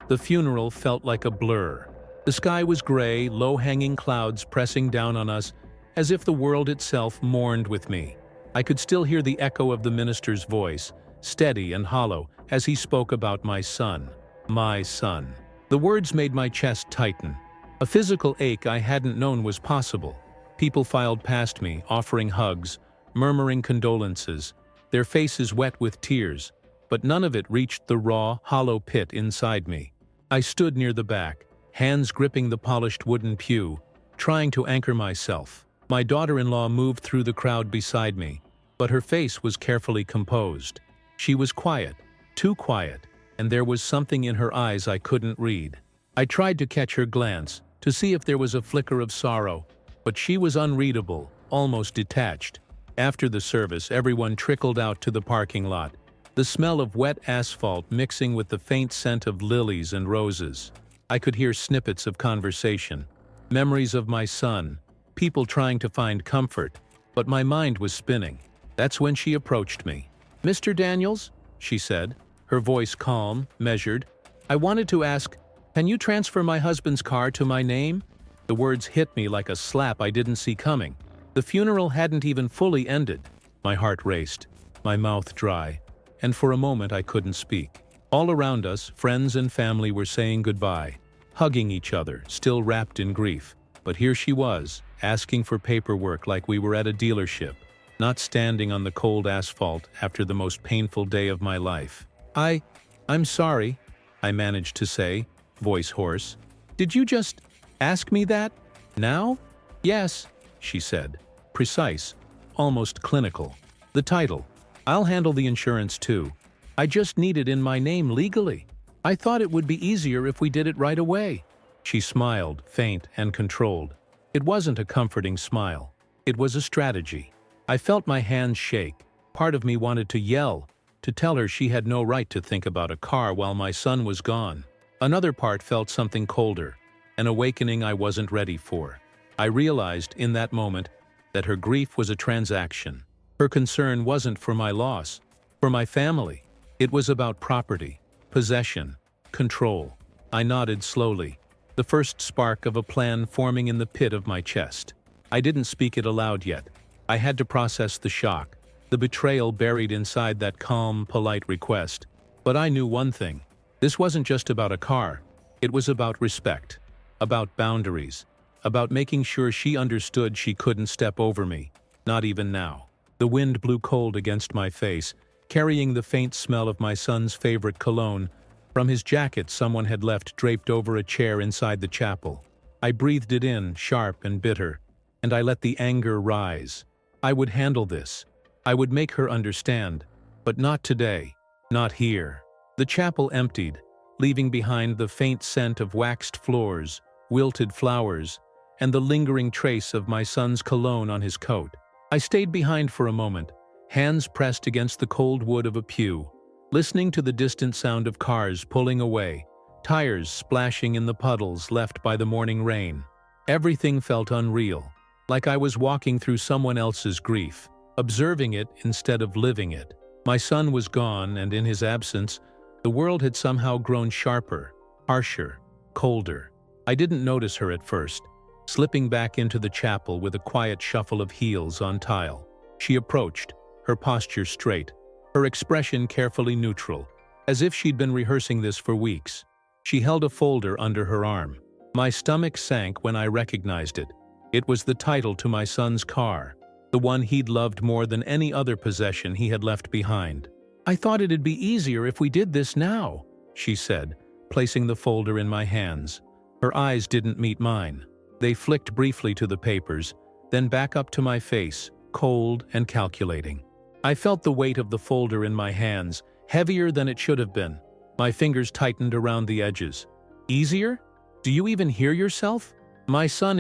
The funeral felt like a blur. The sky was gray, low-hanging clouds pressing down on us, as if the world itself mourned with me. I could still hear the echo of the minister's voice, steady and hollow, as he spoke about my son. My son. The words made my chest tighten. A physical ache I hadn't known was possible. People filed past me, offering hugs, murmuring condolences, their faces wet with tears, but none of it reached the raw, hollow pit inside me. I stood near the back, hands gripping the polished wooden pew, trying to anchor myself. My daughter-in-law moved through the crowd beside me, but her face was carefully composed. She was quiet, too quiet, and there was something in her eyes I couldn't read. I tried to catch her glance, to see if there was a flicker of sorrow, but she was unreadable, almost detached. After the service, everyone trickled out to the parking lot, the smell of wet asphalt mixing with the faint scent of lilies and roses. I could hear snippets of conversation, memories of my son, people trying to find comfort, but my mind was spinning. That's when she approached me. "Mr. Daniels," she said, her voice calm, measured. "I wanted to ask, can you transfer my husband's car to my name?" The words hit me like a slap I didn't see coming. The funeral hadn't even fully ended. My heart raced, my mouth dry, and for a moment I couldn't speak. All around us, friends and family were saying goodbye, hugging each other, still wrapped in grief. But here she was, asking for paperwork like we were at a dealership, not standing on the cold asphalt after the most painful day of my life. I'm sorry," I managed to say, voice hoarse. "Did you just ask me that? Now?" "Yes," she said, precise, almost clinical. "The title. I'll handle the insurance too. I just need it in my name legally. I thought it would be easier if we did it right away." She smiled, faint and controlled. It wasn't a comforting smile. It was a strategy. I felt my hands shake. Part of me wanted to yell, to tell her she had no right to think about a car while my son was gone. Another part felt something colder, an awakening I wasn't ready for. I realized in that moment that her grief was a transaction. Her concern wasn't for my loss, for my family. It was about property, possession, control. I nodded slowly, the first spark of a plan forming in the pit of my chest. I didn't speak it aloud yet. I had to process the shock, the betrayal buried inside that calm, polite request. But I knew one thing. This wasn't just about a car. It was about respect, about boundaries, about making sure she understood she couldn't step over me, not even now. The wind blew cold against my face, carrying the faint smell of my son's favorite cologne from his jacket someone had left draped over a chair inside the chapel. I breathed it in, sharp and bitter, and I let the anger rise. I would handle this. I would make her understand, but not today, not here. The chapel emptied, leaving behind the faint scent of waxed floors, wilted flowers, and the lingering trace of my son's cologne on his coat. I stayed behind for a moment, hands pressed against the cold wood of a pew, listening to the distant sound of cars pulling away, tires splashing in the puddles left by the morning rain. Everything felt unreal, like I was walking through someone else's grief, observing it instead of living it. My son was gone, and in his absence, the world had somehow grown sharper, harsher, colder. I didn't notice her at first, slipping back into the chapel with a quiet shuffle of heels on tile. She approached, her posture straight, her expression carefully neutral, as if she'd been rehearsing this for weeks. She held a folder under her arm. My stomach sank when I recognized it. It was the title to my son's car, the one he'd loved more than any other possession he had left behind. "I thought it'd be easier if we did this now," she said, placing the folder in my hands. Her eyes didn't meet mine. They flicked briefly to the papers, then back up to my face, cold and calculating. I felt the weight of the folder in my hands, heavier than it should have been. My fingers tightened around the edges. "Easier? Do you even hear yourself? My son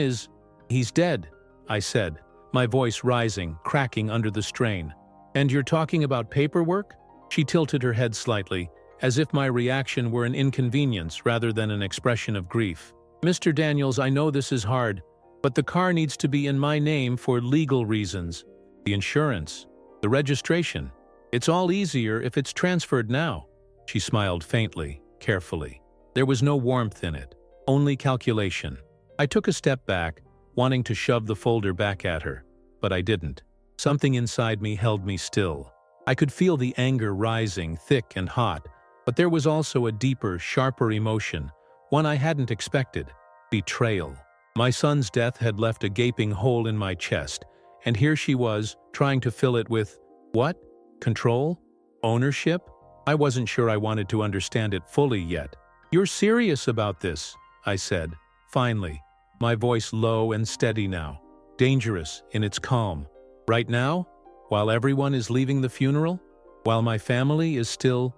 he's dead," I said, my voice rising, cracking under the strain. "And you're talking about paperwork?" She tilted her head slightly, as if my reaction were an inconvenience rather than an expression of grief. "Mr. Daniels, I know this is hard, but the car needs to be in my name for legal reasons. The insurance, the registration. It's all easier if it's transferred now." She smiled faintly, carefully. There was no warmth in it, only calculation. I took a step back, wanting to shove the folder back at her, but I didn't. Something inside me held me still. I could feel the anger rising, thick and hot, but there was also a deeper, sharper emotion, one I hadn't expected: betrayal. My son's death had left a gaping hole in my chest, and here she was, trying to fill it with, what? Control? Ownership? I wasn't sure I wanted to understand it fully yet. "You're serious about this," I said, finally, my voice low and steady now, dangerous in its calm. "Right now? While everyone is leaving the funeral? While my family is still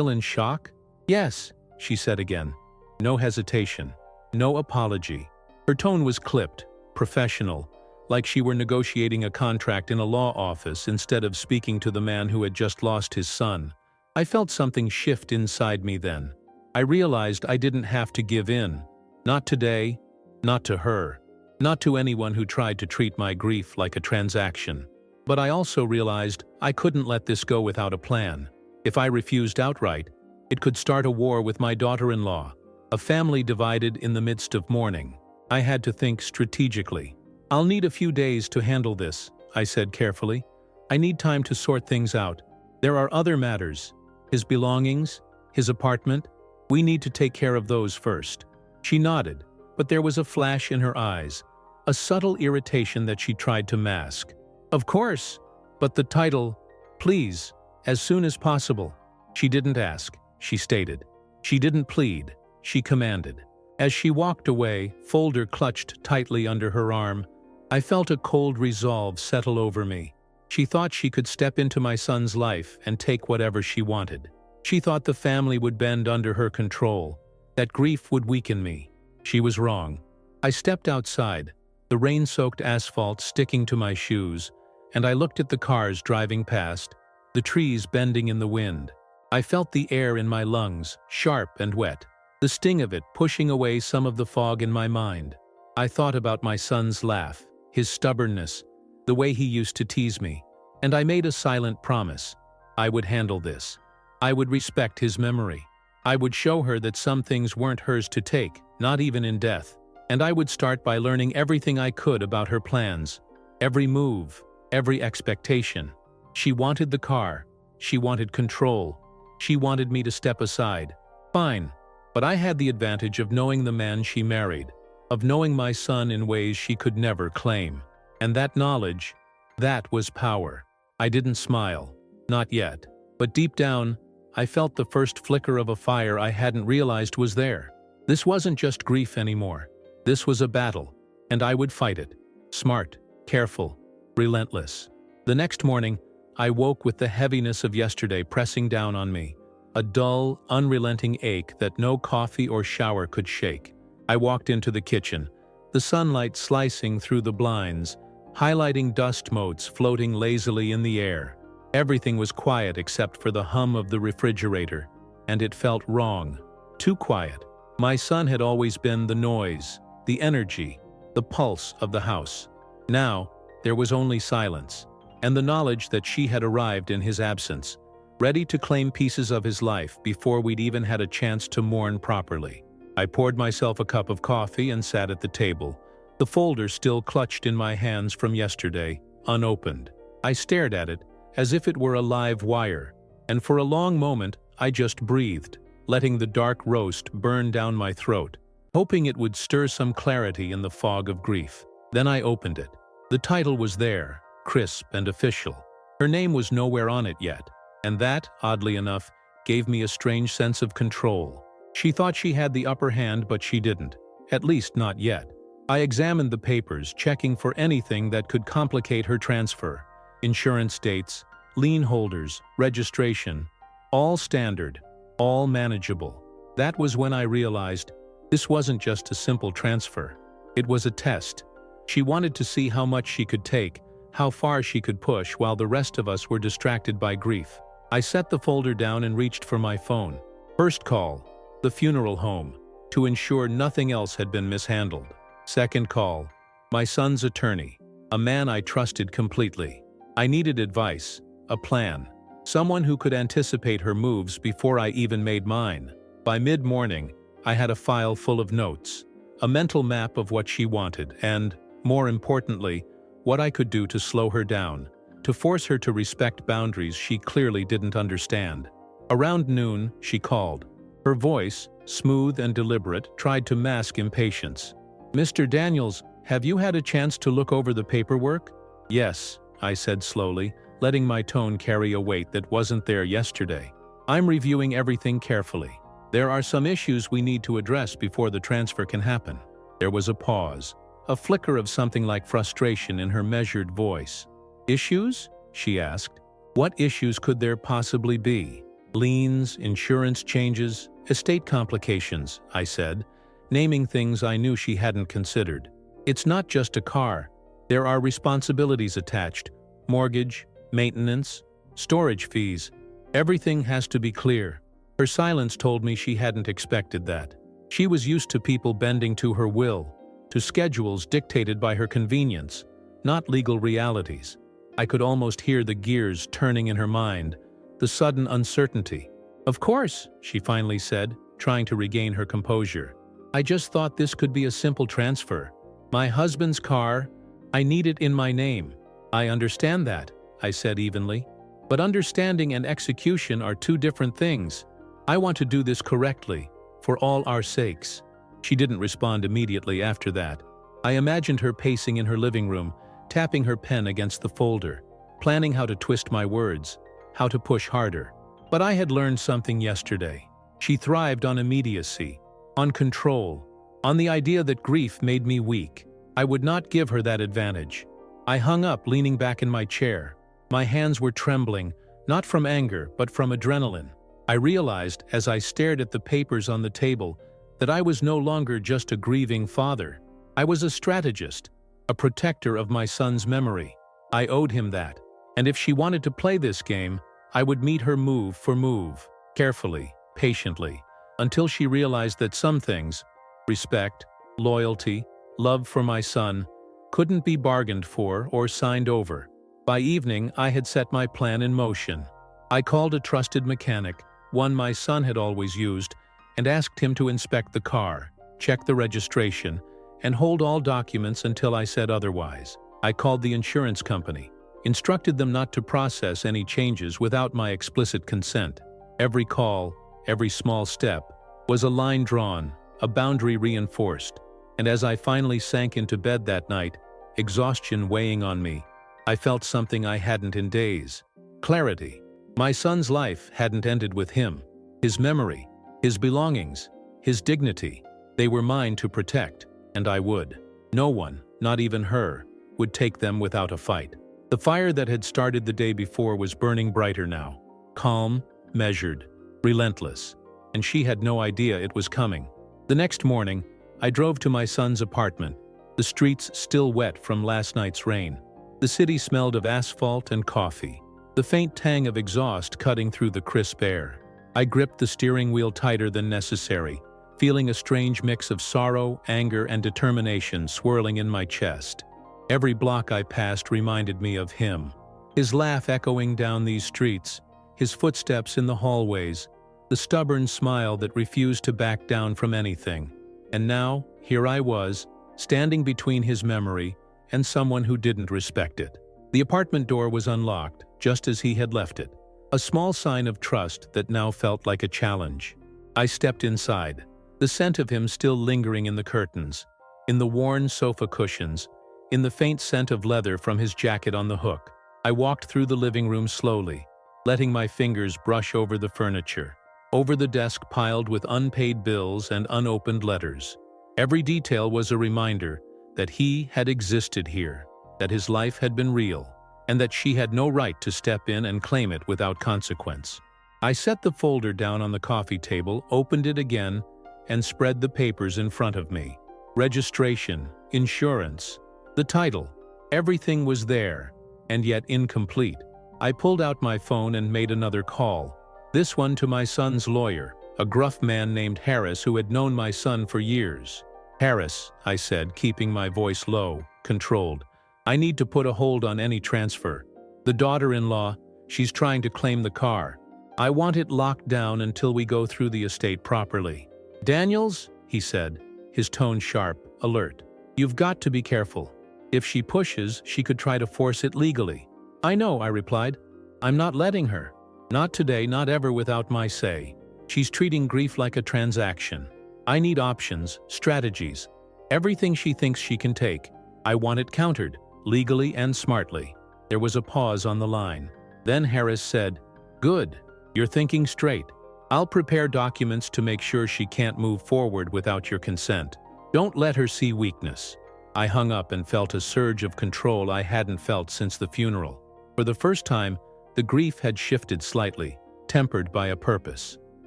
in shock?" "Yes," she said again. No hesitation, no apology. Her tone was clipped, professional, like she were negotiating a contract in a law office instead of speaking to the man who had just lost his son. I felt something shift inside me then. I realized I didn't have to give in. Not today, not to her, not to anyone who tried to treat my grief like a transaction. But I also realized I couldn't let this go without a plan. If I refused outright, it could start a war with my daughter-in-law, a family divided in the midst of mourning. I had to think strategically. "I'll need a few days to handle this," I said carefully. "I need time to sort things out. There are other matters. His belongings, his apartment. We need to take care of those first." She nodded, but there was a flash in her eyes, a subtle irritation that she tried to mask. "Of course, but the title, please, as soon as possible." She didn't ask, she stated. She didn't plead, she commanded. As she walked away, folder clutched tightly under her arm, I felt a cold resolve settle over me. She thought she could step into my son's life and take whatever she wanted. She thought the family would bend under her control, that grief would weaken me. She was wrong. I stepped outside, the rain-soaked asphalt sticking to my shoes, and I looked at the cars driving past, the trees bending in the wind. I felt the air in my lungs, sharp and wet, the sting of it pushing away some of the fog in my mind. I thought about my son's laugh, his stubbornness, the way he used to tease me, and I made a silent promise. I would handle this. I would respect his memory. I would show her that some things weren't hers to take, not even in death. And I would start by learning everything I could about her plans, every move, every expectation. She wanted the car. She wanted control. She wanted me to step aside. Fine, but I had the advantage of knowing the man she married, of knowing my son in ways she could never claim. And that knowledge, that was power. I didn't smile, not yet. But deep down, I felt the first flicker of a fire I hadn't realized was there. This wasn't just grief anymore. This was a battle, and I would fight it. Smart, careful, relentless. The next morning, I woke with the heaviness of yesterday pressing down on me, a dull, unrelenting ache that no coffee or shower could shake. I walked into the kitchen, the sunlight slicing through the blinds, highlighting dust motes floating lazily in the air. Everything was quiet except for the hum of the refrigerator, and it felt wrong. Too quiet. My son had always been the noise, the energy, the pulse of the house. Now, there was only silence, and the knowledge that she had arrived in his absence, ready to claim pieces of his life before we'd even had a chance to mourn properly. I poured myself a cup of coffee and sat at the table, the folder still clutched in my hands from yesterday, unopened. I stared at it as if it were a live wire, and for a long moment I just breathed, letting the dark roast burn down my throat, hoping it would stir some clarity in the fog of grief. Then I opened it. The title was there, crisp and official. Her name was nowhere on it yet, and that, oddly enough, gave me a strange sense of control. She thought she had the upper hand, but she didn't, at least not yet. I examined the papers, checking for anything that could complicate her transfer. Insurance dates, lien holders, registration, all standard, all manageable. That was when I realized this wasn't just a simple transfer. It was a test. She wanted to see how much she could take, how far she could push while the rest of us were distracted by grief. I set the folder down and reached for my phone. First call, the funeral home, to ensure nothing else had been mishandled. Second call, my son's attorney, a man I trusted completely. I needed advice, a plan, someone who could anticipate her moves before I even made mine. By mid-morning, I had a file full of notes, a mental map of what she wanted and, more importantly, what I could do to slow her down, to force her to respect boundaries she clearly didn't understand. Around noon, she called. Her voice, smooth and deliberate, tried to mask impatience. "Mr. Daniels, have you had a chance to look over the paperwork?" "Yes," I said slowly, letting my tone carry a weight that wasn't there yesterday. "I'm reviewing everything carefully. There are some issues we need to address before the transfer can happen." There was a pause, a flicker of something like frustration in her measured voice. "Issues?" she asked. "What issues could there possibly be?" "Liens, insurance changes, estate complications," I said, naming things I knew she hadn't considered. "It's not just a car. There are responsibilities attached, mortgage, maintenance, storage fees. Everything has to be clear." Her silence told me she hadn't expected that. She was used to people bending to her will, to schedules dictated by her convenience, not legal realities. I could almost hear the gears turning in her mind, the sudden uncertainty. "Of course," she finally said, trying to regain her composure. "I just thought this could be a simple transfer. My husband's car, I need it in my name." "I understand that," I said evenly. "But understanding and execution are two different things. I want to do this correctly, for all our sakes." She didn't respond immediately after that. I imagined her pacing in her living room, tapping her pen against the folder, planning how to twist my words, how to push harder. But I had learned something yesterday. She thrived on immediacy, on control, on the idea that grief made me weak. I would not give her that advantage. I hung up, leaning back in my chair. My hands were trembling, not from anger, but from adrenaline. I realized, as I stared at the papers on the table, that I was no longer just a grieving father. I was a strategist, a protector of my son's memory. I owed him that. And if she wanted to play this game, I would meet her move for move, carefully, patiently, until she realized that some things, respect, loyalty, love for my son, couldn't be bargained for or signed over. By evening, I had set my plan in motion. I called a trusted mechanic, one my son had always used, and asked him to inspect the car, check the registration, and hold all documents until I said otherwise. I called the insurance company, instructed them not to process any changes without my explicit consent. Every call, every small step, was a line drawn, a boundary reinforced. And as I finally sank into bed that night, exhaustion weighing on me, I felt something I hadn't in days. Clarity. My son's life hadn't ended with him. His memory, his belongings, his dignity, they were mine to protect, and I would. No one, not even her, would take them without a fight. The fire that had started the day before was burning brighter now. Calm, measured, relentless, and she had no idea it was coming. The next morning, I drove to my son's apartment, the streets still wet from last night's rain. The city smelled of asphalt and coffee, the faint tang of exhaust cutting through the crisp air. I gripped the steering wheel tighter than necessary, feeling a strange mix of sorrow, anger, and determination swirling in my chest. Every block I passed reminded me of him, his laugh echoing down these streets, his footsteps in the hallways, the stubborn smile that refused to back down from anything. And now, here I was, standing between his memory and someone who didn't respect it. The apartment door was unlocked, just as he had left it, a small sign of trust that now felt like a challenge. I stepped inside, the scent of him still lingering in the curtains, in the worn sofa cushions, in the faint scent of leather from his jacket on the hook. I walked through the living room slowly, letting my fingers brush over the furniture, over the desk piled with unpaid bills and unopened letters. Every detail was a reminder that he had existed here, that his life had been real, and that she had no right to step in and claim it without consequence. I set the folder down on the coffee table, opened it again, and spread the papers in front of me. Registration, insurance, the title, everything was there, and yet incomplete. I pulled out my phone and made another call, this one to my son's lawyer, a gruff man named Harris who had known my son for years. "Harris," I said, keeping my voice low, controlled, "I need to put a hold on any transfer. The daughter-in-law, she's trying to claim the car. I want it locked down until we go through the estate properly." "Daniels," he said, his tone sharp, alert. "You've got to be careful. If she pushes, she could try to force it legally." "I know," I replied. "I'm not letting her. Not today, not ever without my say. She's treating grief like a transaction. I need options, strategies. Everything she thinks she can take. I want it countered, legally and smartly." There was a pause on the line. Then Harris said, "Good. You're thinking straight. I'll prepare documents to make sure she can't move forward without your consent. Don't let her see weakness." I hung up and felt a surge of control I hadn't felt since the funeral. For the first time, the grief had shifted slightly, tempered by a purpose.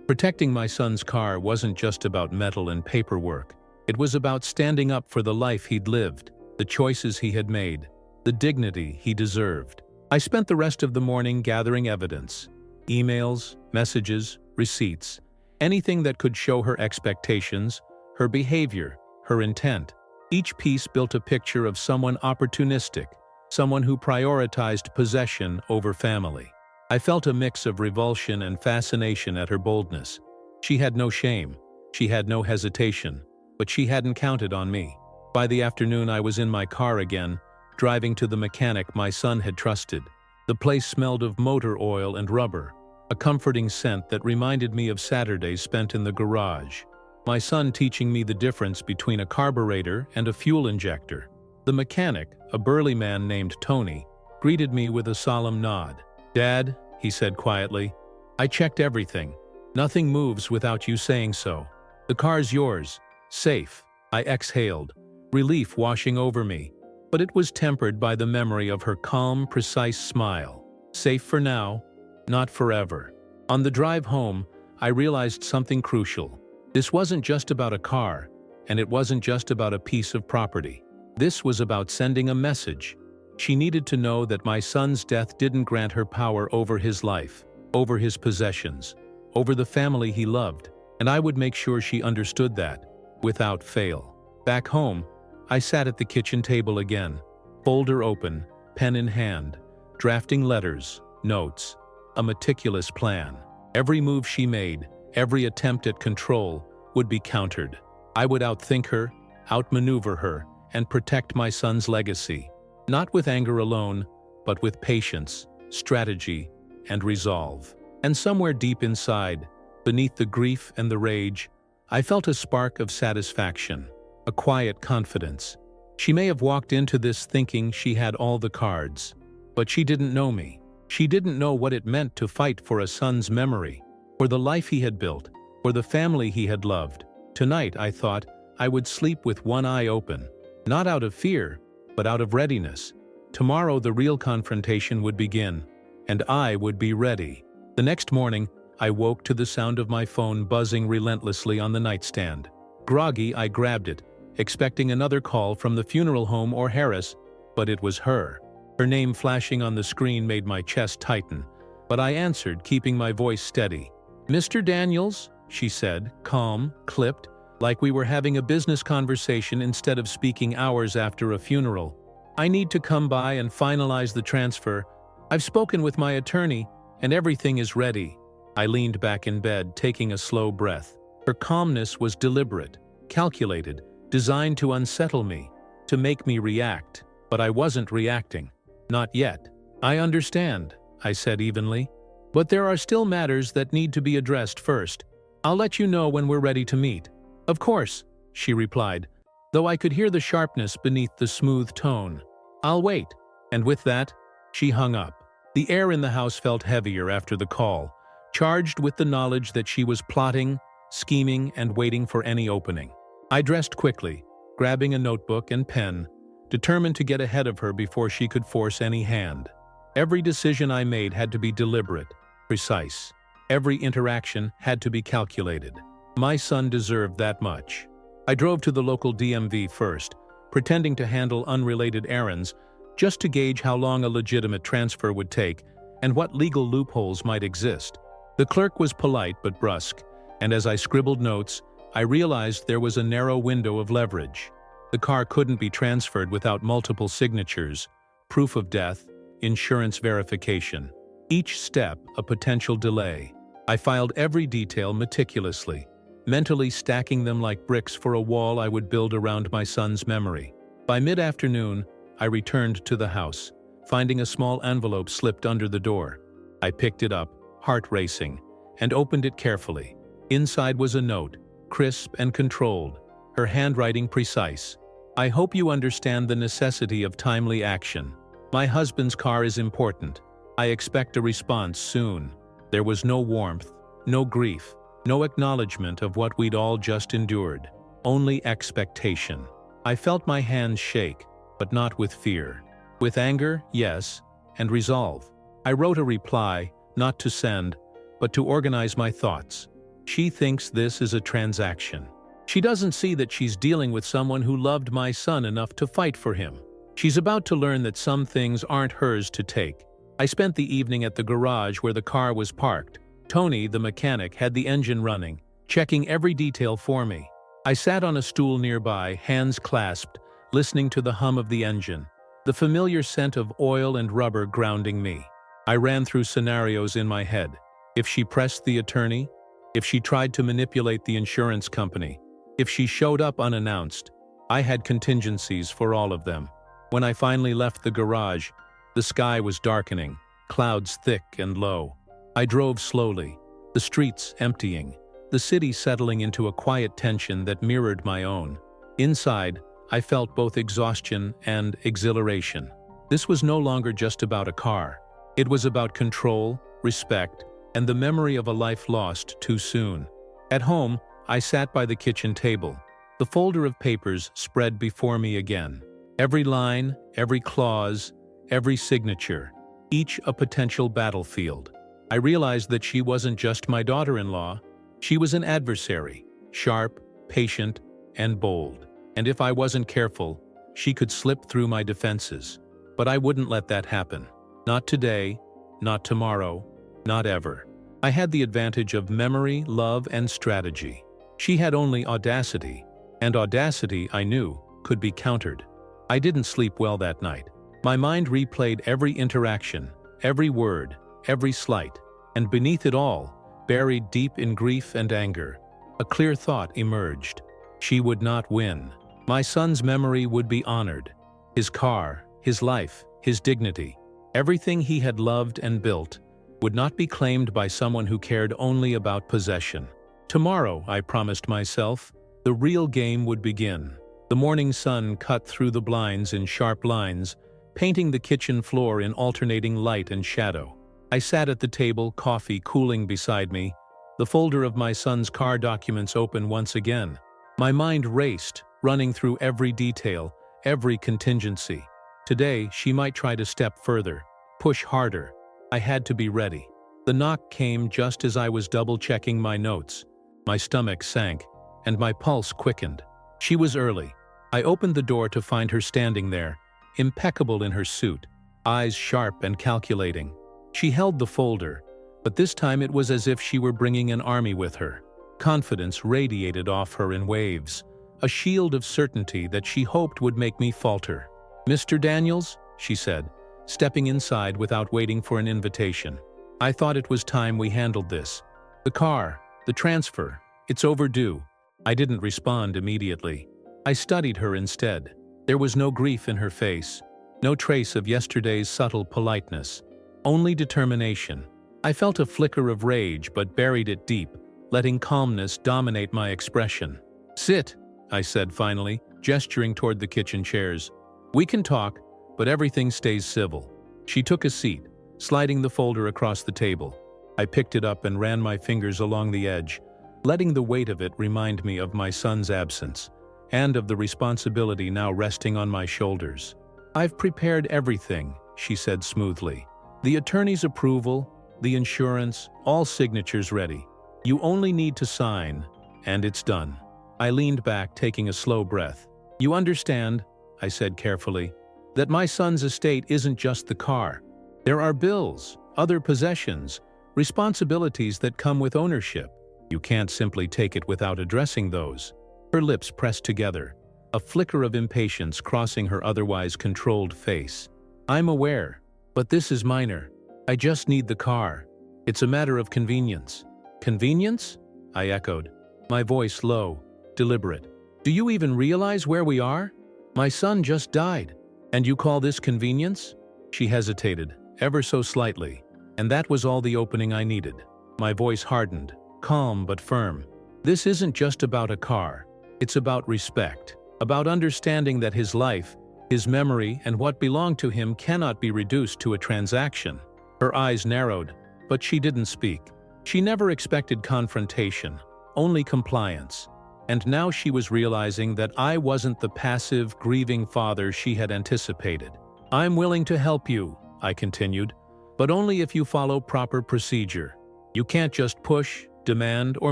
Protecting my son's car wasn't just about metal and paperwork. It was about standing up for the life he'd lived, the choices he had made, the dignity he deserved. I spent the rest of the morning gathering evidence. Emails, messages, receipts, anything that could show her expectations, her behavior, her intent. Each piece built a picture of someone opportunistic, someone who prioritized possession over family. I felt a mix of revulsion and fascination at her boldness. She had no shame, she had no hesitation, but she hadn't counted on me. By the afternoon I was in my car again, driving to the mechanic my son had trusted. The place smelled of motor oil and rubber, a comforting scent that reminded me of Saturdays spent in the garage. My son teaching me the difference between a carburetor and a fuel injector. The mechanic, a burly man named Tony, greeted me with a solemn nod. "Dad," he said quietly, "I checked everything. Nothing moves without you saying so. The car's yours. Safe." I exhaled, relief washing over me, but it was tempered by the memory of her calm, precise smile. Safe for now, not forever. On the drive home, I realized something crucial. This wasn't just about a car, and it wasn't just about a piece of property. This was about sending a message. She needed to know that my son's death didn't grant her power over his life, over his possessions, over the family he loved, and I would make sure she understood that, without fail. Back home, I sat at the kitchen table again, folder open, pen in hand, drafting letters, notes, a meticulous plan. Every move she made, every attempt at control, would be countered. I would outthink her, outmaneuver her, and protect my son's legacy. Not with anger alone, but with patience, strategy, and resolve. And somewhere deep inside, beneath the grief and the rage, I felt a spark of satisfaction, a quiet confidence. She may have walked into this thinking she had all the cards, but she didn't know me. She didn't know what it meant to fight for a son's memory, for the life he had built, for the family he had loved. Tonight, I thought, I would sleep with one eye open, not out of fear, but out of readiness. Tomorrow the real confrontation would begin, and I would be ready. The next morning, I woke to the sound of my phone buzzing relentlessly on the nightstand. Groggy, I grabbed it, expecting another call from the funeral home or Harris, but it was her. Her name flashing on the screen made my chest tighten, but I answered, keeping my voice steady. "Mr. Daniels," she said, calm, clipped, like we were having a business conversation instead of speaking hours after a funeral. "I need to come by and finalize the transfer. I've spoken with my attorney, and everything is ready." I leaned back in bed, taking a slow breath. Her calmness was deliberate, calculated, designed to unsettle me, to make me react. But I wasn't reacting. Not yet. "I understand," I said evenly. "But there are still matters that need to be addressed first. I'll let you know when we're ready to meet." "Of course," she replied, though I could hear the sharpness beneath the smooth tone. "I'll wait." And with that, she hung up. The air in the house felt heavier after the call, charged with the knowledge that she was plotting, scheming, and waiting for any opening. I dressed quickly, grabbing a notebook and pen, determined to get ahead of her before she could force any hand. Every decision I made had to be deliberate, precise. Every interaction had to be calculated. My son deserved that much. I drove to the local DMV first, pretending to handle unrelated errands, just to gauge how long a legitimate transfer would take and what legal loopholes might exist. The clerk was polite but brusque, and as I scribbled notes, I realized there was a narrow window of leverage. The car couldn't be transferred without multiple signatures, proof of death, insurance verification. Each step a potential delay. I filed every detail meticulously, mentally stacking them like bricks for a wall I would build around my son's memory. By mid-afternoon, I returned to the house, finding a small envelope slipped under the door. I picked it up, heart racing, and opened it carefully. Inside was a note, crisp and controlled, her handwriting precise. "I hope you understand the necessity of timely action. My husband's car is important. I expect a response soon." There was no warmth, no grief, no acknowledgement of what we'd all just endured. Only expectation. I felt my hands shake, but not with fear. With anger, yes, and resolve. I wrote a reply, not to send, but to organize my thoughts. She thinks this is a transaction. She doesn't see that she's dealing with someone who loved my son enough to fight for him. She's about to learn that some things aren't hers to take. I spent the evening at the garage where the car was parked. Tony, the mechanic, had the engine running, checking every detail for me. I sat on a stool nearby, hands clasped, listening to the hum of the engine, the familiar scent of oil and rubber grounding me. I ran through scenarios in my head. If she pressed the attorney, if she tried to manipulate the insurance company, if she showed up unannounced, I had contingencies for all of them. When I finally left the garage, the sky was darkening, clouds thick and low. I drove slowly, the streets emptying, the city settling into a quiet tension that mirrored my own. Inside, I felt both exhaustion and exhilaration. This was no longer just about a car. It was about control, respect, and the memory of a life lost too soon. At home, I sat by the kitchen table, the folder of papers spread before me again. Every line, every clause, every signature, each a potential battlefield. I realized that she wasn't just my daughter-in-law, she was an adversary, sharp, patient, and bold. And if I wasn't careful, she could slip through my defenses. But I wouldn't let that happen. Not today, not tomorrow, not ever. I had the advantage of memory, love, and strategy. She had only audacity, and audacity, I knew, could be countered. I didn't sleep well that night. My mind replayed every interaction, every word, every slight, and beneath it all, buried deep in grief and anger, a clear thought emerged. She would not win. My son's memory would be honored. His car, his life, his dignity, everything he had loved and built, would not be claimed by someone who cared only about possession. Tomorrow, I promised myself, the real game would begin. The morning sun cut through the blinds in sharp lines, painting the kitchen floor in alternating light and shadow. I sat at the table, coffee cooling beside me, the folder of my son's car documents open once again. My mind raced, running through every detail, every contingency. Today, she might try to step further, push harder. I had to be ready. The knock came just as I was double-checking my notes. My stomach sank, and my pulse quickened. She was early. I opened the door to find her standing there, impeccable in her suit, eyes sharp and calculating. She held the folder, but this time it was as if she were bringing an army with her. Confidence radiated off her in waves, a shield of certainty that she hoped would make me falter. "Mr. Daniels," she said, stepping inside without waiting for an invitation. "I thought it was time we handled this. The car, the transfer, it's overdue." I didn't respond immediately. I studied her instead. There was no grief in her face, no trace of yesterday's subtle politeness, only determination. I felt a flicker of rage but buried it deep, letting calmness dominate my expression. "Sit," I said finally, gesturing toward the kitchen chairs. "We can talk, but everything stays civil." She took a seat, sliding the folder across the table. I picked it up and ran my fingers along the edge, letting the weight of it remind me of my son's absence, and of the responsibility now resting on my shoulders. "I've prepared everything," she said smoothly. "The attorney's approval, the insurance, all signatures ready. You only need to sign, and it's done." I leaned back, taking a slow breath. "You understand," I said carefully, "that my son's estate isn't just the car. There are bills, other possessions, responsibilities that come with ownership. You can't simply take it without addressing those." Her lips pressed together, a flicker of impatience crossing her otherwise controlled face. "I'm aware, but this is minor. I just need the car. It's a matter of convenience." "Convenience?" I echoed. my voice low, deliberate. "Do you even realize where we are? My son just died. And you call this convenience?" She hesitated, ever so slightly, and that was all the opening I needed. My voice hardened, calm but firm. "This isn't just about a car. It's about respect, about understanding that his life, his memory, and what belonged to him cannot be reduced to a transaction." Her eyes narrowed, but she didn't speak. She never expected confrontation, only compliance. And now she was realizing that I wasn't the passive, grieving father she had anticipated. "I'm willing to help you," I continued, "but only if you follow proper procedure. You can't just push, demand, or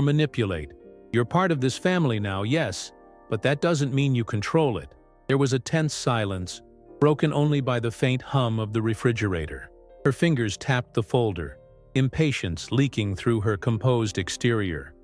manipulate. You're part of this family now, yes, but that doesn't mean you control it." There was a tense silence, broken only by the faint hum of the refrigerator. Her fingers tapped the folder, impatience leaking through her composed exterior.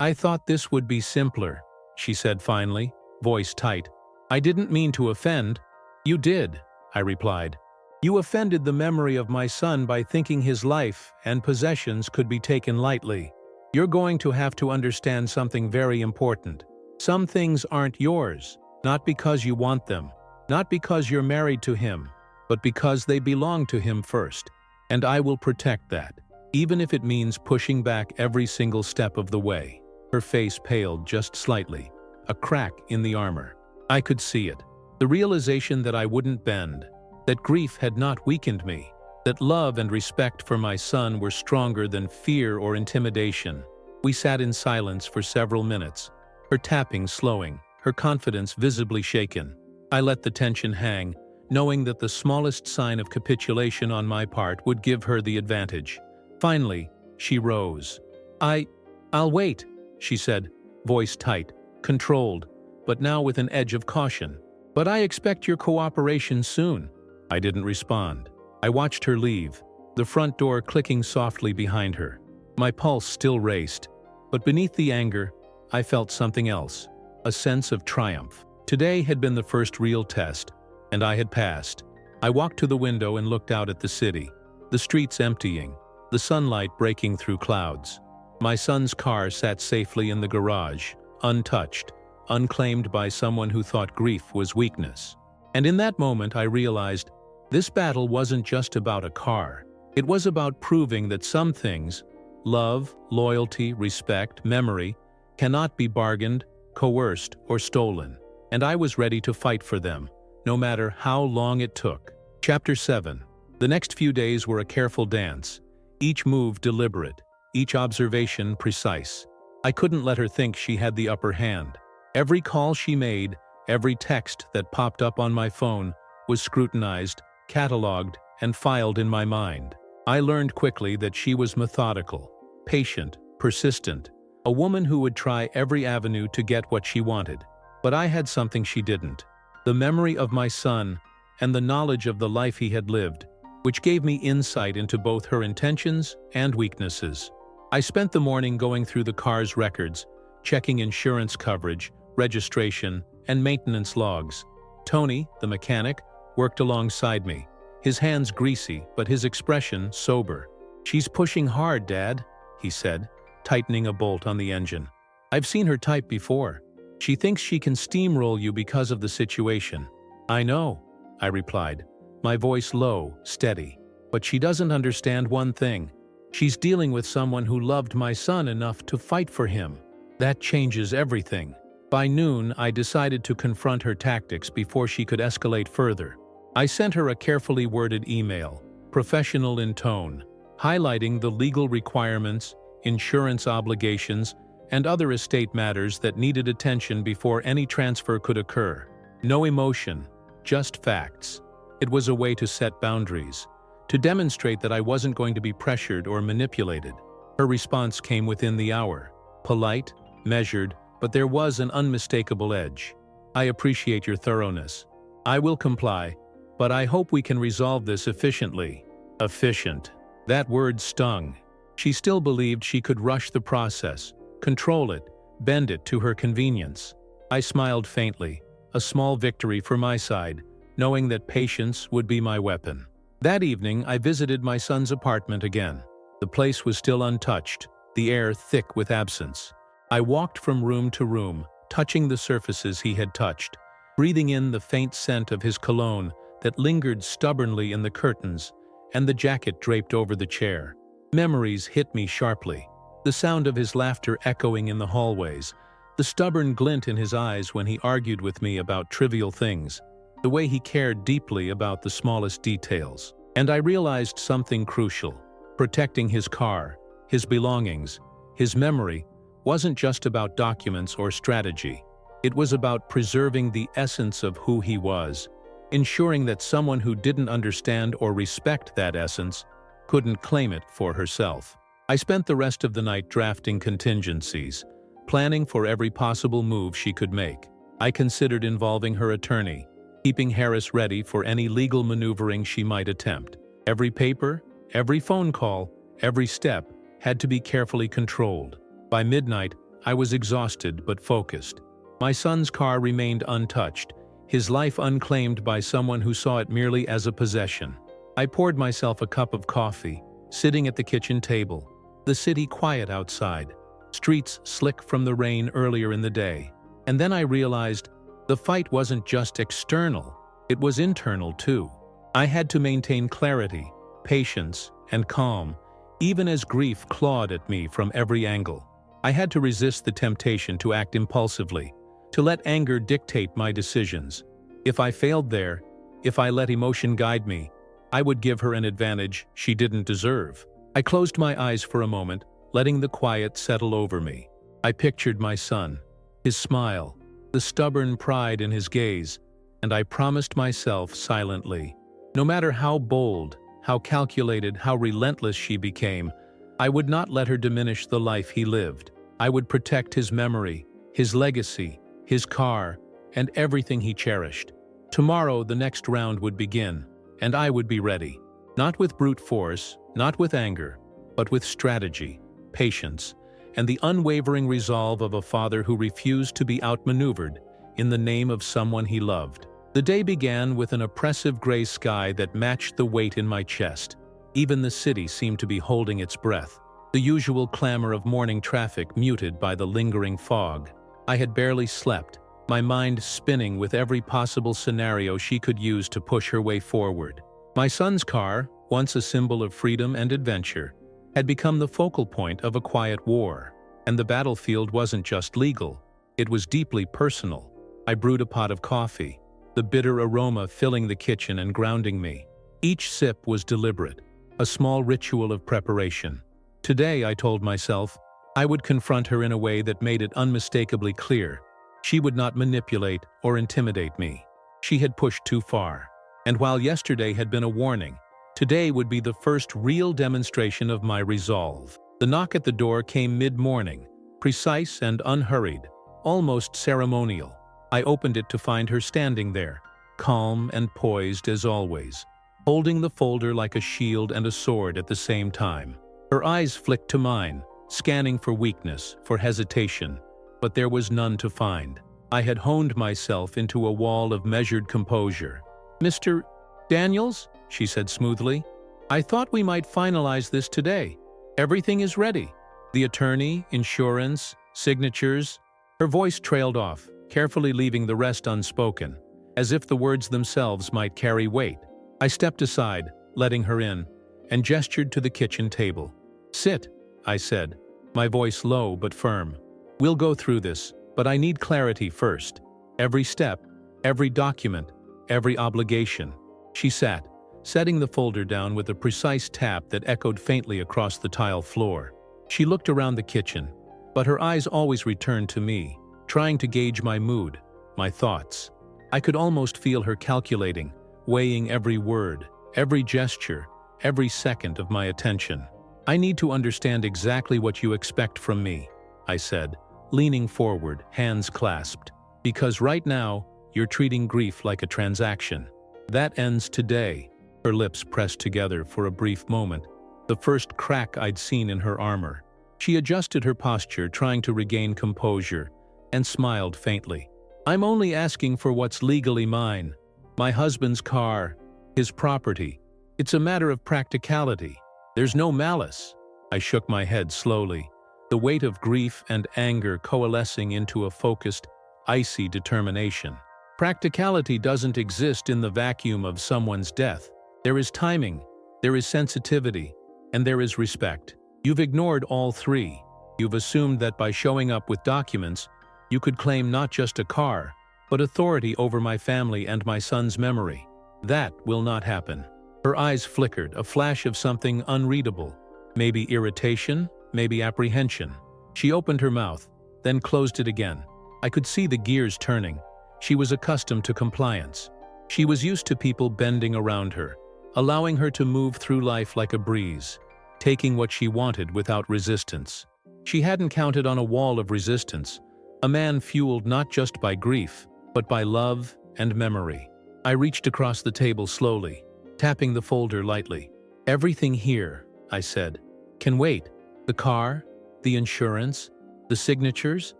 I thought this would be simpler," she said finally, voice tight. "I didn't mean to offend." "You did," I replied. "You offended the memory of my son by thinking his life and possessions could be taken lightly. You're going to have to understand something very important. Some things aren't yours, not because you want them, not because you're married to him, but because they belong to him first. And I will protect that, even if it means pushing back every single step of the way." Her face paled just slightly, a crack in the armor. I could see it. The realization that I wouldn't bend, that grief had not weakened me, that love and respect for my son were stronger than fear or intimidation. We sat in silence for several minutes, her tapping slowing, her confidence visibly shaken. I let the tension hang, knowing that the smallest sign of capitulation on my part would give her the advantage. Finally, she rose. I'll wait," she said, voice tight, controlled, but now with an edge of caution. "But I expect your cooperation soon." I didn't respond. I watched her leave, the front door clicking softly behind her. My pulse still raced, but beneath the anger, I felt something else, a sense of triumph. Today had been the first real test, and I had passed. I walked to the window and looked out at the city, the streets emptying, the sunlight breaking through clouds. My son's car sat safely in the garage, untouched, unclaimed by someone who thought grief was weakness. And in that moment I realized this battle wasn't just about a car. It was about proving that some things, love, loyalty, respect, memory, cannot be bargained, coerced, or stolen. And I was ready to fight for them, no matter how long it took. Chapter 7. The next few days were a careful dance, each move deliberate, each observation precise. I couldn't let her think she had the upper hand. Every call she made, every text that popped up on my phone, was scrutinized, cataloged, and filed in my mind. I learned quickly that she was methodical, patient, persistent, a woman who would try every avenue to get what she wanted. But I had something she didn't: the memory of my son and the knowledge of the life he had lived, which gave me insight into both her intentions and weaknesses. I spent the morning going through the car's records, checking insurance coverage, registration, and maintenance logs. Tony, the mechanic, worked alongside me, his hands greasy but his expression sober. "She's pushing hard, Dad," he said, tightening a bolt on the engine. "I've seen her type before. She thinks she can steamroll you because of the situation." "I know," I replied, my voice low, steady. "But she doesn't understand one thing. She's dealing with someone who loved my son enough to fight for him. That changes everything." By noon, I decided to confront her tactics before she could escalate further. I sent her a carefully worded email, professional in tone, highlighting the legal requirements, insurance obligations, and other estate matters that needed attention before any transfer could occur. No emotion, just facts. It was a way to set boundaries, to demonstrate that I wasn't going to be pressured or manipulated. Her response came within the hour, polite, measured, but there was an unmistakable edge. "I appreciate your thoroughness. I will comply, but I hope we can resolve this efficiently." Efficient. That word stung. She still believed she could rush the process, control it, bend it to her convenience. I smiled faintly, a small victory for my side, knowing that patience would be my weapon. That evening, I visited my son's apartment again. The place was still untouched, the air thick with absence. I walked from room to room, touching the surfaces he had touched, breathing in the faint scent of his cologne that lingered stubbornly in the curtains and the jacket draped over the chair. Memories hit me sharply. The sound of his laughter echoing in the hallways, the stubborn glint in his eyes when he argued with me about trivial things, the way he cared deeply about the smallest details. And I realized something crucial. Protecting his car, his belongings, his memory wasn't just about documents or strategy. It was about preserving the essence of who he was, ensuring that someone who didn't understand or respect that essence couldn't claim it for herself. I spent the rest of the night drafting contingencies, planning for every possible move she could make. I considered involving her attorney, keeping Harris ready for any legal maneuvering she might attempt. Every paper, every phone call, every step had to be carefully controlled. By midnight, I was exhausted but focused. My son's car remained untouched, his life unclaimed by someone who saw it merely as a possession. I poured myself a cup of coffee, sitting at the kitchen table. The city quiet outside, streets slick from the rain earlier in the day. And then I realized the fight wasn't just external, it was internal too. I had to maintain clarity, patience, and calm, even as grief clawed at me from every angle. I had to resist the temptation to act impulsively, to let anger dictate my decisions. If I failed there, if I let emotion guide me, I would give her an advantage she didn't deserve. I closed my eyes for a moment, letting the quiet settle over me. I pictured my son, his smile, the stubborn pride in his gaze, and I promised myself silently, no matter how bold, how calculated, how relentless she became, I would not let her diminish the life he lived. I would protect his memory, his legacy, his car, and everything he cherished. Tomorrow the next round would begin, and I would be ready. Not with brute force, not with anger, but with strategy, patience, and the unwavering resolve of a father who refused to be outmaneuvered in the name of someone he loved. The day began with an oppressive gray sky that matched the weight in my chest. Even the city seemed to be holding its breath, the usual clamor of morning traffic muted by the lingering fog. I had barely slept, my mind spinning with every possible scenario she could use to push her way forward. My son's car, once a symbol of freedom and adventure, had become the focal point of a quiet war. And the battlefield wasn't just legal, it was deeply personal. I brewed a pot of coffee, the bitter aroma filling the kitchen and grounding me. Each sip was deliberate, a small ritual of preparation. Today, I told myself, I would confront her in a way that made it unmistakably clear. She would not manipulate or intimidate me. She had pushed too far. And while yesterday had been a warning, today would be the first real demonstration of my resolve. The knock at the door came mid-morning, precise and unhurried, almost ceremonial. I opened it to find her standing there, calm and poised as always, holding the folder like a shield and a sword at the same time. Her eyes flicked to mine, scanning for weakness, for hesitation, but there was none to find. I had honed myself into a wall of measured composure. "Mr. Daniels?" she said smoothly. "I thought we might finalize this today. Everything is ready. The attorney, insurance, signatures." Her voice trailed off, carefully leaving the rest unspoken, as if the words themselves might carry weight. I stepped aside, letting her in, and gestured to the kitchen table. "Sit," I said, my voice low but firm. "We'll go through this, but I need clarity first. Every step, every document, every obligation." She sat, setting the folder down with a precise tap that echoed faintly across the tile floor. She looked around the kitchen, but her eyes always returned to me, trying to gauge my mood, my thoughts. I could almost feel her calculating, weighing every word, every gesture, every second of my attention. "I need to understand exactly what you expect from me," I said, leaning forward, hands clasped. "Because right now, you're treating grief like a transaction. That ends today." Her lips pressed together for a brief moment, the first crack I'd seen in her armor. She adjusted her posture, trying to regain composure, and smiled faintly. "I'm only asking for what's legally mine. My husband's car, his property. It's a matter of practicality. There's no malice." I shook my head slowly. the weight of grief and anger coalescing into a focused, icy determination. Practicality doesn't exist in the vacuum of someone's death. There is timing, there is sensitivity, and there is respect. You've ignored all three. You've assumed that by showing up with documents, you could claim not just a car, but authority over my family and my son's memory. That will not happen. Her eyes flickered, a flash of something unreadable. Maybe irritation, maybe apprehension. She opened her mouth, then closed it again. I could see the gears turning. She was accustomed to compliance. She was used to people bending around her, allowing her to move through life like a breeze, taking what she wanted without resistance. She hadn't counted on a wall of resistance, a man fueled not just by grief, but by love and memory. I reached across the table slowly, tapping the folder lightly. "Everything here," I said, "can wait. The car, the insurance, the signatures,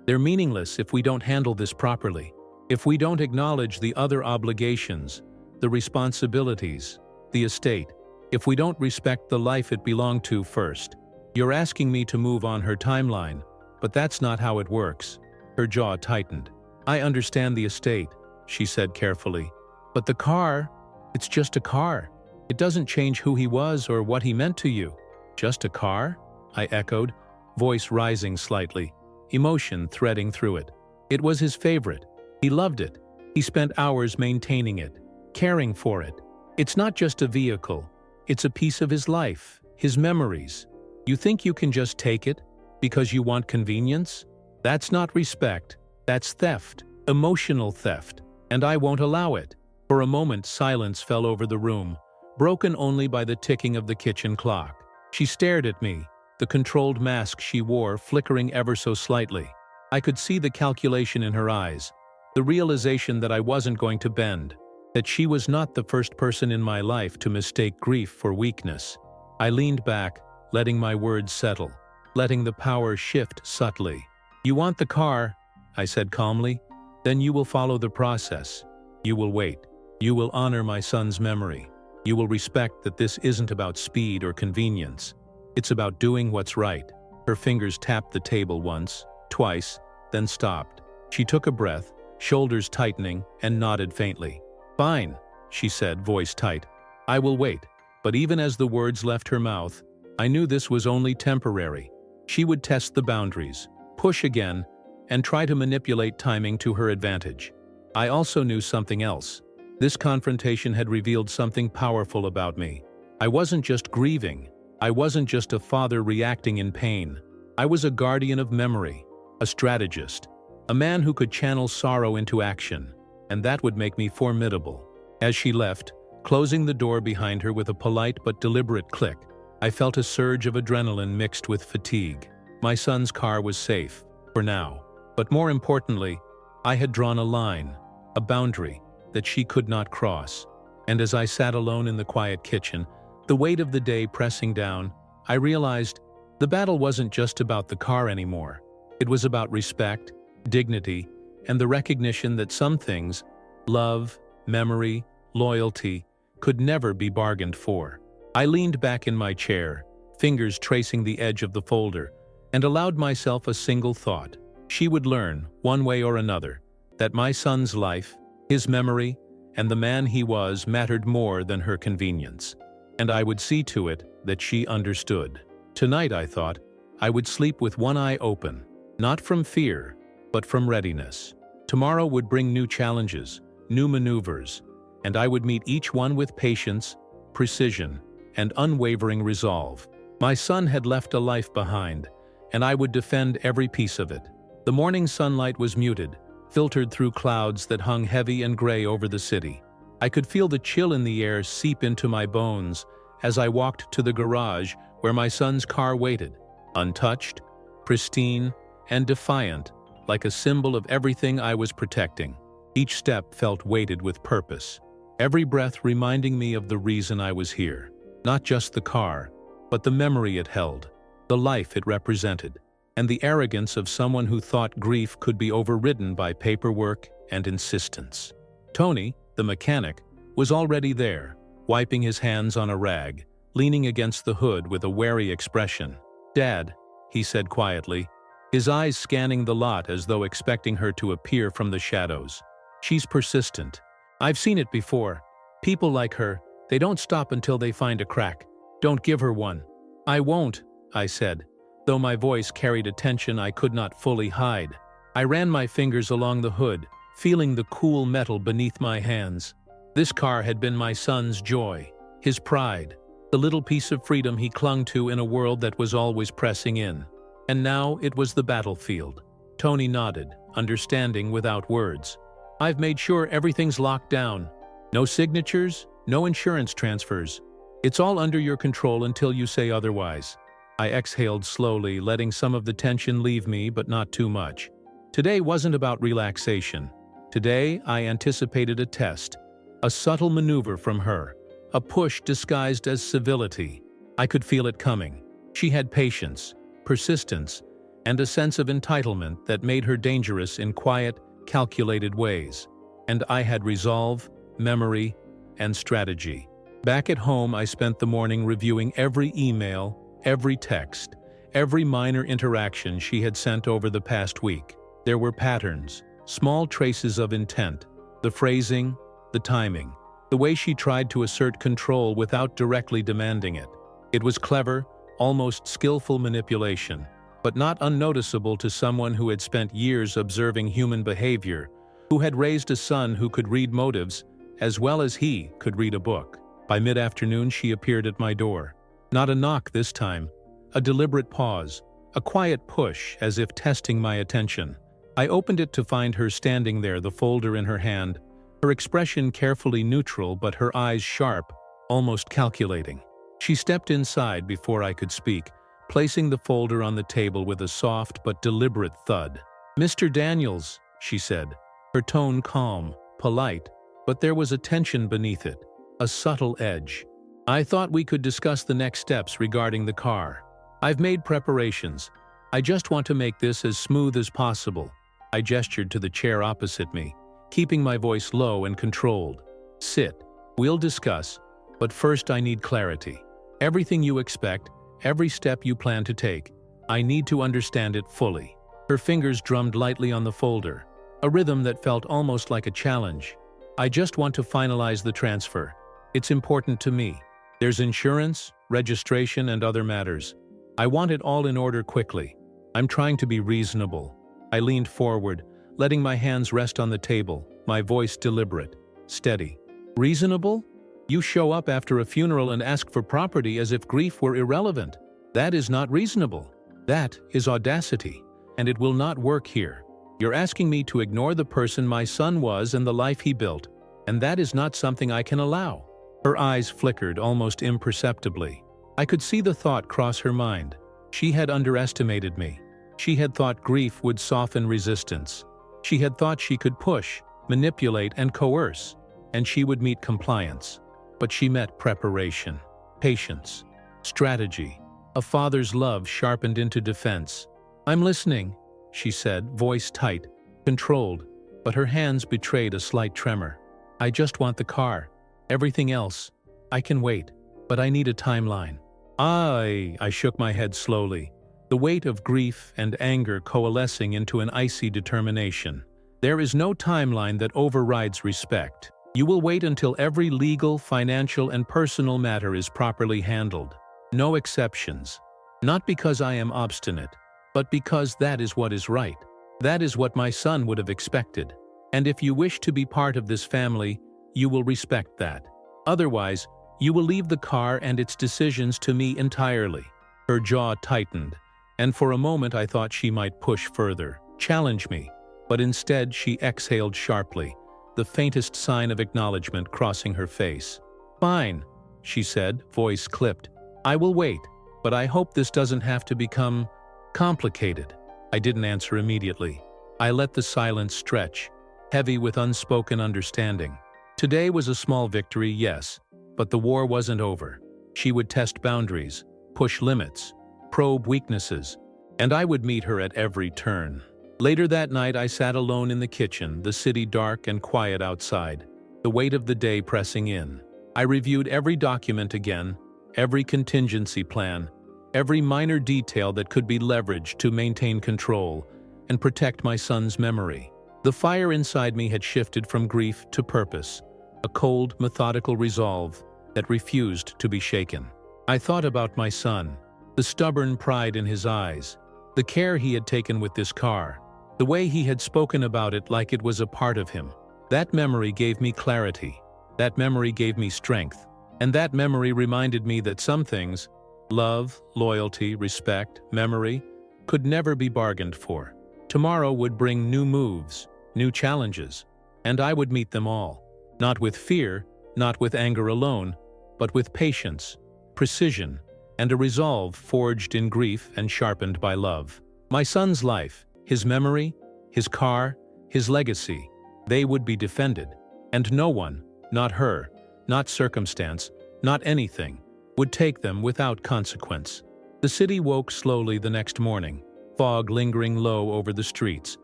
they're meaningless if we don't handle this properly. If we don't acknowledge the other obligations, the responsibilities, the estate, if we don't respect the life it belonged to first. You're asking me to move on her timeline, but that's not how it works." Her jaw tightened. "I understand the estate," she said carefully. "But the car, it's just a car. It doesn't change who he was or what he meant to you." "Just a car?" I echoed, voice rising slightly, emotion threading through it. It was his favorite. He loved it. He spent hours maintaining it, caring for it. It's not just a vehicle. It's a piece of his life, his memories. You think you can just take it because you want convenience? That's not respect. That's theft, emotional theft, and I won't allow it. For a moment, silence fell over the room, broken only by the ticking of the kitchen clock. She stared at me, the controlled mask she wore flickering ever so slightly. I could see the calculation in her eyes, the realization that I wasn't going to bend, that she was not the first person in my life to mistake grief for weakness. I leaned back, letting my words settle, letting the power shift subtly. "You want the car," I said calmly, "then you will follow the process. You will wait. You will honor my son's memory. You will respect that this isn't about speed or convenience. It's about doing what's right." Her fingers tapped the table once, twice, then stopped. She took a breath, shoulders tightening, and nodded faintly. "Fine," she said, voice tight. "I will wait." But even as the words left her mouth, I knew this was only temporary. She would test the boundaries, push again, and try to manipulate timing to her advantage. I also knew something else. This confrontation had revealed something powerful about me. I wasn't just grieving. I wasn't just a father reacting in pain. I was a guardian of memory, a strategist, a man who could channel sorrow into action, and that would make me formidable. As she left, closing the door behind her with a polite but deliberate click, I felt a surge of adrenaline mixed with fatigue. My son's car was safe, for now. But more importantly, I had drawn a line, a boundary, that she could not cross. And as I sat alone in the quiet kitchen, the weight of the day pressing down, I realized the battle wasn't just about the car anymore. It was about respect, dignity, and the recognition that some things, love, memory, loyalty, could never be bargained for. I leaned back in my chair, fingers tracing the edge of the folder, and allowed myself a single thought. She would learn, one way or another, that my son's life, his memory, and the man he was mattered more than her convenience. And I would see to it that she understood. Tonight, I thought, I would sleep with one eye open, not from fear, but from readiness. Tomorrow would bring new challenges, new maneuvers, and I would meet each one with patience, precision, and unwavering resolve. My son had left a life behind, and I would defend every piece of it. The morning sunlight was muted, filtered through clouds that hung heavy and gray over the city. I could feel the chill in the air seep into my bones as I walked to the garage where my son's car waited, untouched, pristine, and defiant, like a symbol of everything I was protecting. Each step felt weighted with purpose, every breath reminding me of the reason I was here. Not just the car, but the memory it held, the life it represented, and the arrogance of someone who thought grief could be overridden by paperwork and insistence. Tony, the mechanic, was already there, wiping his hands on a rag, leaning against the hood with a wary expression. "Dad," he said quietly, his eyes scanning the lot as though expecting her to appear from the shadows. She's persistent. I've seen it before. People like her, they don't stop until they find a crack. Don't give her one. I won't, I said, though my voice carried a tension I could not fully hide. I ran my fingers along the hood, feeling the cool metal beneath my hands. This car had been my son's joy, his pride, the little piece of freedom he clung to in a world that was always pressing in. And now it was the battlefield. Tony nodded, understanding without words. I've made sure everything's locked down. No signatures, no insurance transfers. It's all under your control until you say otherwise. I exhaled slowly, letting some of the tension leave me, but not too much. Today wasn't about relaxation. Today, I anticipated a test, a subtle maneuver from her, a push disguised as civility. I could feel it coming. She had patience, persistence, and a sense of entitlement that made her dangerous in quiet, calculated ways. And I had resolve, memory, and strategy. Back at home, I spent the morning reviewing every email, every text, every minor interaction she had sent over the past week. There were patterns, small traces of intent, the phrasing, the timing, the way she tried to assert control without directly demanding it. It was clever, almost skillful manipulation, but not unnoticeable to someone who had spent years observing human behavior, who had raised a son who could read motives as well as he could read a book. By mid-afternoon, she appeared at my door. Not a knock this time, a deliberate pause, a quiet push as if testing my attention. I opened it to find her standing there, the folder in her hand, her expression carefully neutral but her eyes sharp, almost calculating. She stepped inside before I could speak, placing the folder on the table with a soft but deliberate thud. "Mr. Daniels," she said, her tone calm, polite, but there was a tension beneath it, a subtle edge. "I thought we could discuss the next steps regarding the car. I've made preparations. I just want to make this as smooth as possible." I gestured to the chair opposite me, keeping my voice low and controlled. "Sit. We'll discuss, but first I need clarity. Everything you expect, every step you plan to take, I need to understand it fully." Her fingers drummed lightly on the folder, a rhythm that felt almost like a challenge. "I just want to finalize the transfer. It's important to me. There's insurance, registration, and other matters. I want it all in order quickly. I'm trying to be reasonable." I leaned forward, letting my hands rest on the table, my voice deliberate, steady. "Reasonable? You show up after a funeral and ask for property as if grief were irrelevant. That is not reasonable. That is audacity, and it will not work here. You're asking me to ignore the person my son was and the life he built, and that is not something I can allow." Her eyes flickered almost imperceptibly. I could see the thought cross her mind. She had underestimated me. She had thought grief would soften resistance. She had thought she could push, manipulate, and coerce, and she would meet compliance. But she met preparation, patience, strategy, a father's love sharpened into defense. "I'm listening," she said, voice tight, controlled, but her hands betrayed a slight tremor. "I just want the car. Everything else, I can wait, but I need a timeline." I shook my head slowly, the weight of grief and anger coalescing into an icy determination. "There is no timeline that overrides respect. You will wait until every legal, financial, and personal matter is properly handled. No exceptions. Not because I am obstinate, but because that is what is right. That is what my son would have expected. And if you wish to be part of this family, you will respect that. Otherwise, you will leave the car and its decisions to me entirely." Her jaw tightened, and for a moment I thought she might push further, challenge me, but instead she exhaled sharply, the faintest sign of acknowledgement crossing her face. "Fine," she said, voice clipped. "I will wait, but I hope this doesn't have to become complicated." I didn't answer immediately. I let the silence stretch, heavy with unspoken understanding. Today was a small victory, yes, but the war wasn't over. She would test boundaries, push limits, probe weaknesses, and I would meet her at every turn. Later that night, I sat alone in the kitchen, the city dark and quiet outside, the weight of the day pressing in. I reviewed every document again, every contingency plan, every minor detail that could be leveraged to maintain control and protect my son's memory. The fire inside me had shifted from grief to purpose, a cold, methodical resolve that refused to be shaken. I thought about my son, the stubborn pride in his eyes, the care he had taken with this car, the way he had spoken about it like it was a part of him. That memory gave me clarity. That memory gave me strength. And that memory reminded me that some things, love, loyalty, respect, memory, could never be bargained for. Tomorrow would bring new moves, new challenges, and I would meet them all. Not with fear, not with anger alone, but with patience, precision, and a resolve forged in grief and sharpened by love. My son's life, his memory, his car, his legacy, they would be defended. And no one, not her, not circumstance, not anything, would take them without consequence. The city woke slowly the next morning, fog lingering low over the streets,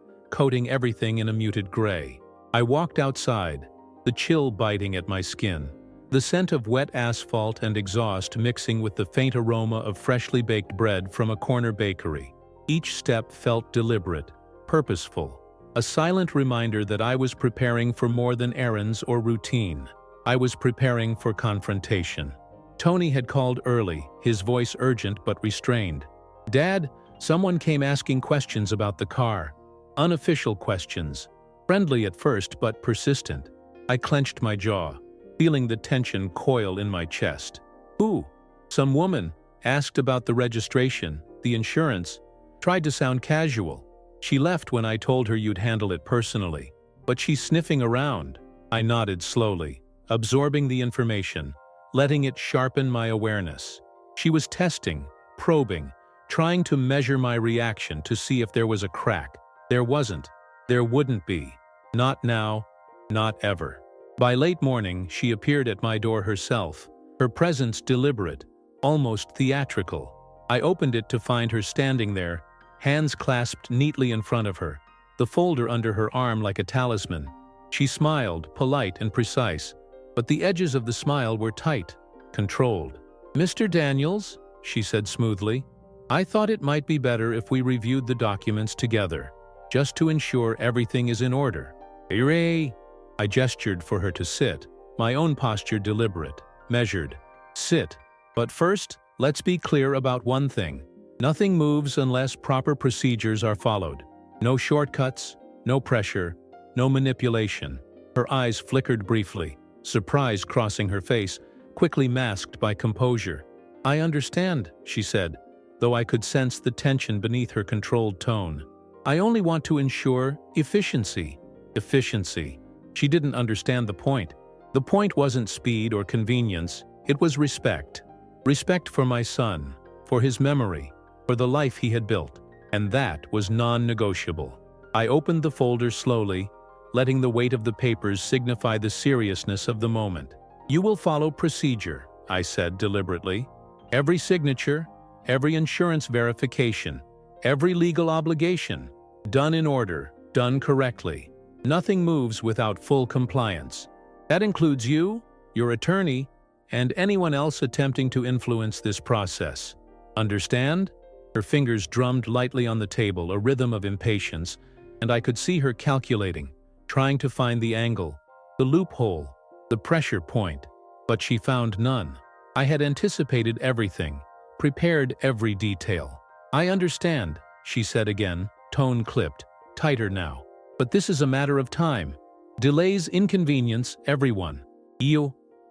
coating everything in a muted gray. I walked outside, the chill biting at my skin, the scent of wet asphalt and exhaust mixing with the faint aroma of freshly baked bread from a corner bakery. Each step felt deliberate, purposeful, a silent reminder that I was preparing for more than errands or routine. I was preparing for confrontation. Tony had called early, his voice urgent but restrained. "Dad, someone came asking questions about the car. Unofficial questions. Friendly at first but persistent." I clenched my jaw, feeling the tension coil in my chest. "Who?" "Some woman. Asked about the registration, the insurance. Tried to sound casual. She left when I told her you'd handle it personally. But she's sniffing around." I nodded slowly, absorbing the information, letting it sharpen my awareness. She was testing, probing, trying to measure my reaction to see if there was a crack. There wasn't. There wouldn't be. Not now, not ever. By late morning, she appeared at my door herself, her presence deliberate, almost theatrical. I opened it to find her standing there, hands clasped neatly in front of her, the folder under her arm like a talisman. She smiled, polite and precise, but the edges of the smile were tight, controlled. "Mr. Daniels," she said smoothly, "I thought it might be better if we reviewed the documents together, just to ensure everything is in order." "Hooray!" I gestured for her to sit, my own posture deliberate, measured. "Sit. But first, let's be clear about one thing. Nothing moves unless proper procedures are followed. No shortcuts, no pressure, no manipulation." Her eyes flickered briefly, surprise crossing her face, quickly masked by composure. "I understand," she said, though I could sense the tension beneath her controlled tone. "I only want to ensure efficiency." Efficiency. She didn't understand the point. The point wasn't speed or convenience, it was respect. Respect for my son, for his memory, for the life he had built. And that was non-negotiable. I opened the folder slowly, letting the weight of the papers signify the seriousness of the moment. "You will follow procedure," I said deliberately. "Every signature, every insurance verification, every legal obligation, done in order, done correctly. Nothing moves without full compliance. That includes you, your attorney, and anyone else attempting to influence this process. Understand?" Her fingers drummed lightly on the table, a rhythm of impatience, and I could see her calculating, trying to find the angle, the loophole, the pressure point. But she found none. I had anticipated everything, prepared every detail. "I understand," she said again, tone clipped, tighter now. "But this is a matter of time. Delays inconvenience everyone."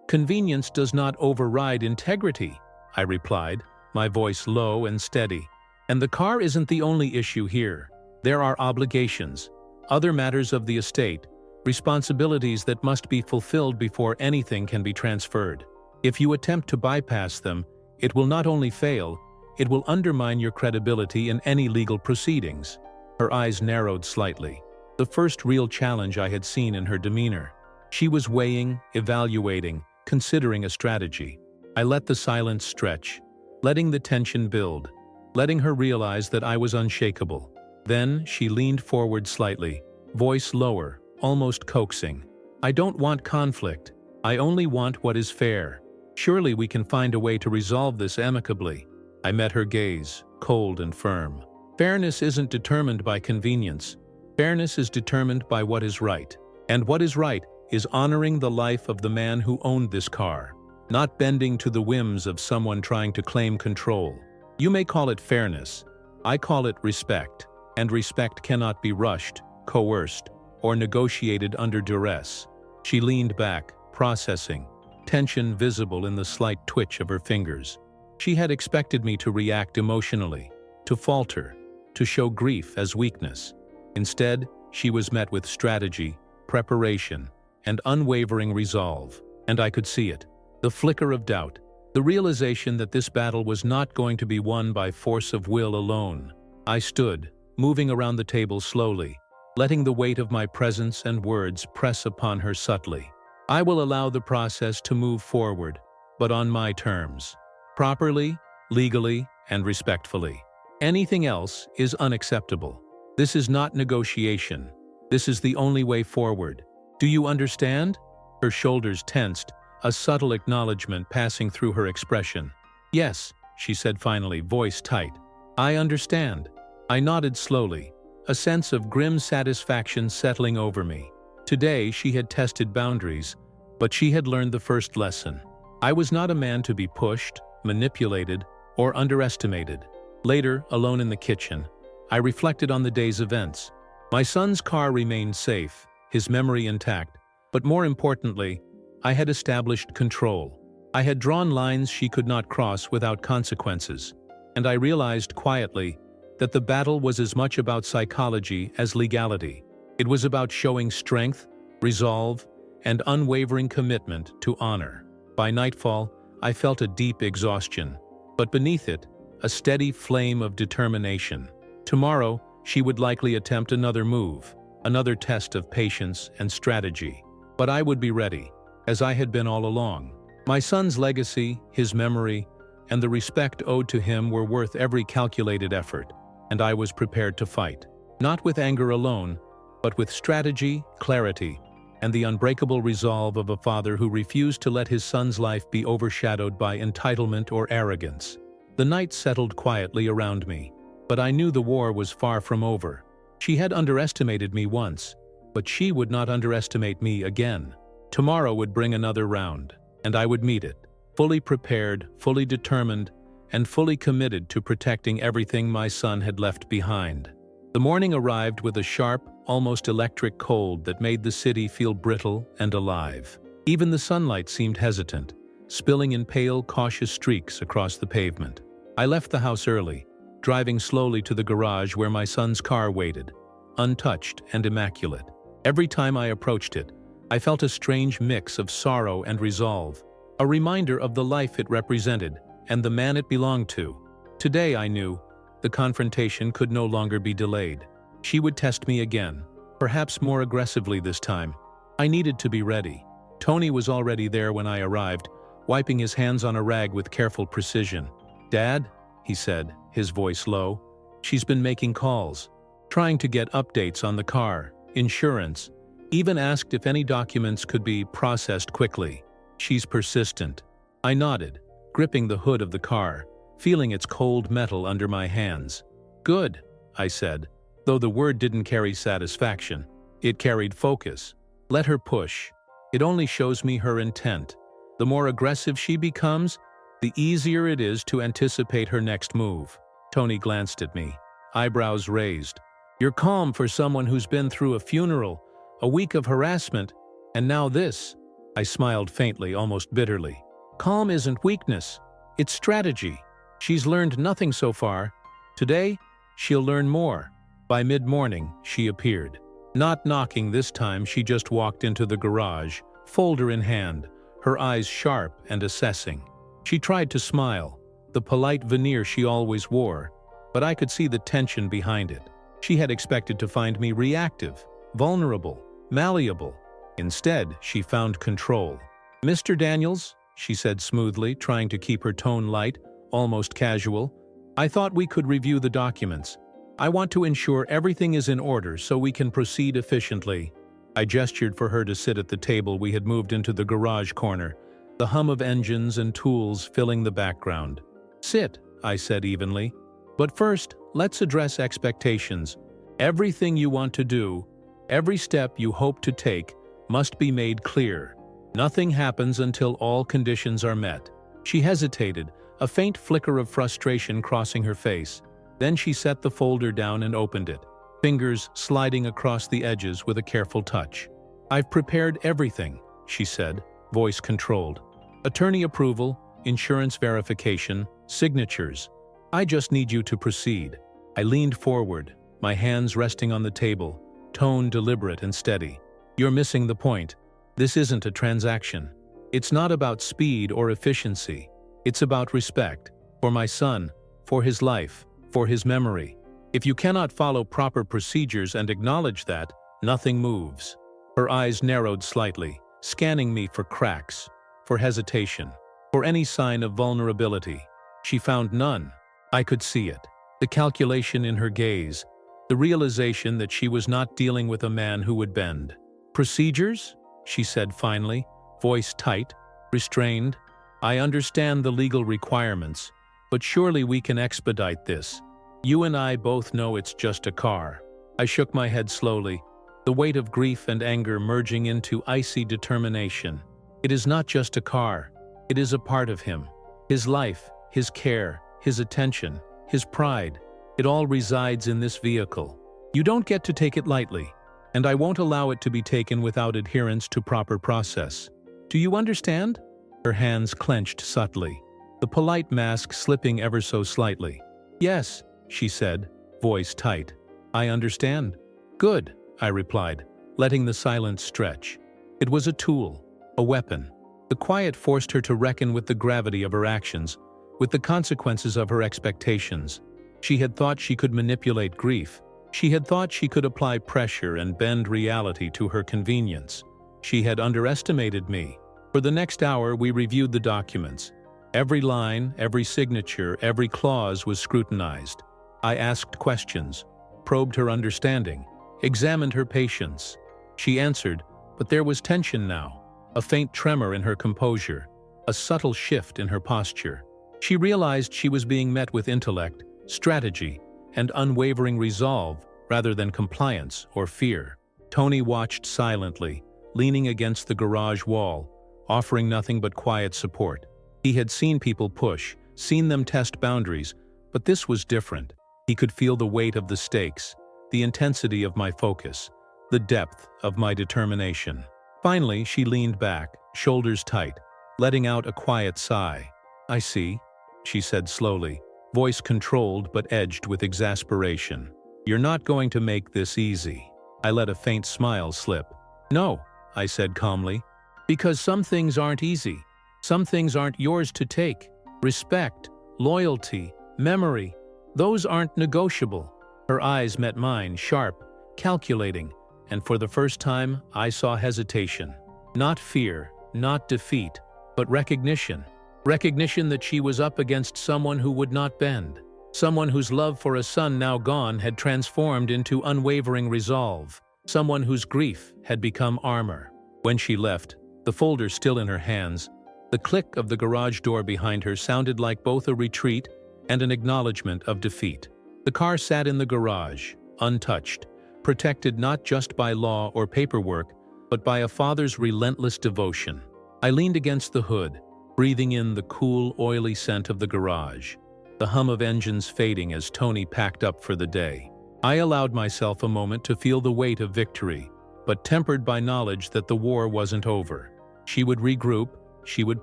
"Convenience does not override integrity," I replied, my voice low and steady. "And the car isn't the only issue here. There are obligations, other matters of the estate, responsibilities that must be fulfilled before anything can be transferred. If you attempt to bypass them, it will not only fail, it will undermine your credibility in any legal proceedings." Her eyes narrowed slightly, the first real challenge I had seen in her demeanor. She was weighing, evaluating, considering a strategy. I let the silence stretch, letting the tension build, letting her realize that I was unshakable. Then she leaned forward slightly, voice lower, almost coaxing. "I don't want conflict. I only want what is fair. Surely we can find a way to resolve this amicably." I met her gaze, cold and firm. Fairness isn't determined by convenience. Fairness is determined by what is right. And what is right is honoring the life of the man who owned this car, not bending to the whims of someone trying to claim control. You may call it fairness. I call it respect. And respect cannot be rushed, coerced, or negotiated under duress. She leaned back, processing, tension visible in the slight twitch of her fingers. She had expected me to react emotionally, to falter, to show grief as weakness. Instead, she was met with strategy, preparation, and unwavering resolve. And I could see it. The flicker of doubt, the realization that this battle was not going to be won by force of will alone. I stood, moving around the table slowly, letting the weight of my presence and words press upon her subtly. I will allow the process to move forward, but on my terms. Properly, legally, and respectfully. Anything else is unacceptable. This is not negotiation. This is the only way forward. Do you understand? Her shoulders tensed, a subtle acknowledgement passing through her expression. Yes, she said finally, voice tight. I understand. I nodded slowly, a sense of grim satisfaction settling over me. Today she had tested boundaries, but she had learned the first lesson. I was not a man to be pushed, manipulated, or underestimated. Later, alone in the kitchen, I reflected on the day's events. My son's car remained safe, his memory intact, but more importantly, I had established control. I had drawn lines she could not cross without consequences, and I realized quietly that the battle was as much about psychology as legality. It was about showing strength, resolve, and unwavering commitment to honor. By nightfall, I felt a deep exhaustion, but beneath it, a steady flame of determination. Tomorrow, she would likely attempt another move, another test of patience and strategy. But I would be ready, as I had been all along. My son's legacy, his memory, and the respect owed to him were worth every calculated effort, and I was prepared to fight. Not with anger alone, but with strategy, clarity, and the unbreakable resolve of a father who refused to let his son's life be overshadowed by entitlement or arrogance. The night settled quietly around me, but I knew the war was far from over. She had underestimated me once, but she would not underestimate me again. Tomorrow would bring another round, and I would meet it, fully prepared, fully determined, and fully committed to protecting everything my son had left behind. The morning arrived with a sharp, almost electric cold that made the city feel brittle and alive. Even the sunlight seemed hesitant, spilling in pale, cautious streaks across the pavement. I left the house early, driving slowly to the garage where my son's car waited, untouched and immaculate. Every time I approached it, I felt a strange mix of sorrow and resolve, a reminder of the life it represented and the man it belonged to. Today, I knew, the confrontation could no longer be delayed. She would test me again, perhaps more aggressively this time. I needed to be ready. Tony was already there when I arrived, wiping his hands on a rag with careful precision. "Dad," he said, his voice low, "she's been making calls, trying to get updates on the car, insurance, even asked if any documents could be processed quickly. She's persistent." I nodded, gripping the hood of the car, feeling its cold metal under my hands. "Good," I said, though the word didn't carry satisfaction. It carried focus. "Let her push. It only shows me her intent. The more aggressive she becomes, the easier it is to anticipate her next move." Tony glanced at me, eyebrows raised. "You're calm for someone who's been through a funeral, a week of harassment, and now this." I smiled faintly, almost bitterly. "Calm isn't weakness. It's strategy. She's learned nothing so far. Today, she'll learn more." By mid-morning, she appeared. Not knocking this time, she just walked into the garage, folder in hand, her eyes sharp and assessing. She tried to smile, the polite veneer she always wore, but I could see the tension behind it. She had expected to find me reactive, vulnerable, malleable. Instead, she found control. "Mr. Daniels," she said smoothly, trying to keep her tone light, almost casual, "I thought we could review the documents. I want to ensure everything is in order so we can proceed efficiently." I gestured for her to sit at the table we had moved into the garage corner, the hum of engines and tools filling the background. "Sit," I said evenly. But first, let's address expectations. Everything you want to do, every step you hope to take, must be made clear. Nothing happens until all conditions are met. She hesitated, a faint flicker of frustration crossing her face. Then she set the folder down and opened it, fingers sliding across the edges with a careful touch. "I've prepared everything," she said, voice controlled. "Attorney approval, insurance verification, signatures. I just need you to proceed." I leaned forward, my hands resting on the table, tone deliberate and steady. "You're missing the point. This isn't a transaction. It's not about speed or efficiency. It's about respect. For my son, for his life, for his memory. If you cannot follow proper procedures and acknowledge that, nothing moves." Her eyes narrowed slightly, scanning me for cracks, for hesitation, for any sign of vulnerability. She found none. I could see it. The calculation in her gaze, the realization that she was not dealing with a man who would bend. "Procedures?" she said finally, voice tight, restrained. "I understand the legal requirements, but surely we can expedite this. You and I both know it's just a car." I shook my head slowly, the weight of grief and anger merging into icy determination. "It is not just a car. It is a part of him. His life, his care, his attention, his pride. It all resides in this vehicle. You don't get to take it lightly, and I won't allow it to be taken without adherence to proper process. Do you understand?" Her hands clenched subtly, the polite mask slipping ever so slightly. "Yes," she said, voice tight. "I understand." "Good," I replied, letting the silence stretch. It was a tool, a weapon. The quiet forced her to reckon with the gravity of her actions, with the consequences of her expectations. She had thought she could manipulate grief. She had thought she could apply pressure and bend reality to her convenience. She had underestimated me. For the next hour, we reviewed the documents. Every line, every signature, every clause was scrutinized. I asked questions, probed her understanding, examined her patience. She answered, but there was tension now, a faint tremor in her composure, a subtle shift in her posture. She realized she was being met with intellect, strategy, and unwavering resolve rather than compliance or fear. Tony watched silently, leaning against the garage wall, offering nothing but quiet support. He had seen people push, seen them test boundaries, but this was different. He could feel the weight of the stakes, the intensity of my focus, the depth of my determination. Finally, she leaned back, shoulders tight, letting out a quiet sigh. "I see," she said slowly, voice controlled but edged with exasperation. "You're not going to make this easy." I let a faint smile slip. "No," I said calmly, "because some things aren't easy. Some things aren't yours to take. Respect, loyalty, memory, those aren't negotiable." Her eyes met mine, sharp, calculating, and for the first time I saw hesitation. Not fear, not defeat, but recognition. Recognition that she was up against someone who would not bend. Someone whose love for a son now gone had transformed into unwavering resolve. Someone whose grief had become armor. When she left, the folder still in her hands, the click of the garage door behind her sounded like both a retreat and an acknowledgement of defeat. The car sat in the garage, untouched, protected not just by law or paperwork, but by a father's relentless devotion. I leaned against the hood, breathing in the cool, oily scent of the garage, the hum of engines fading as Tony packed up for the day. I allowed myself a moment to feel the weight of victory, but tempered by knowledge that the war wasn't over. She would regroup, she would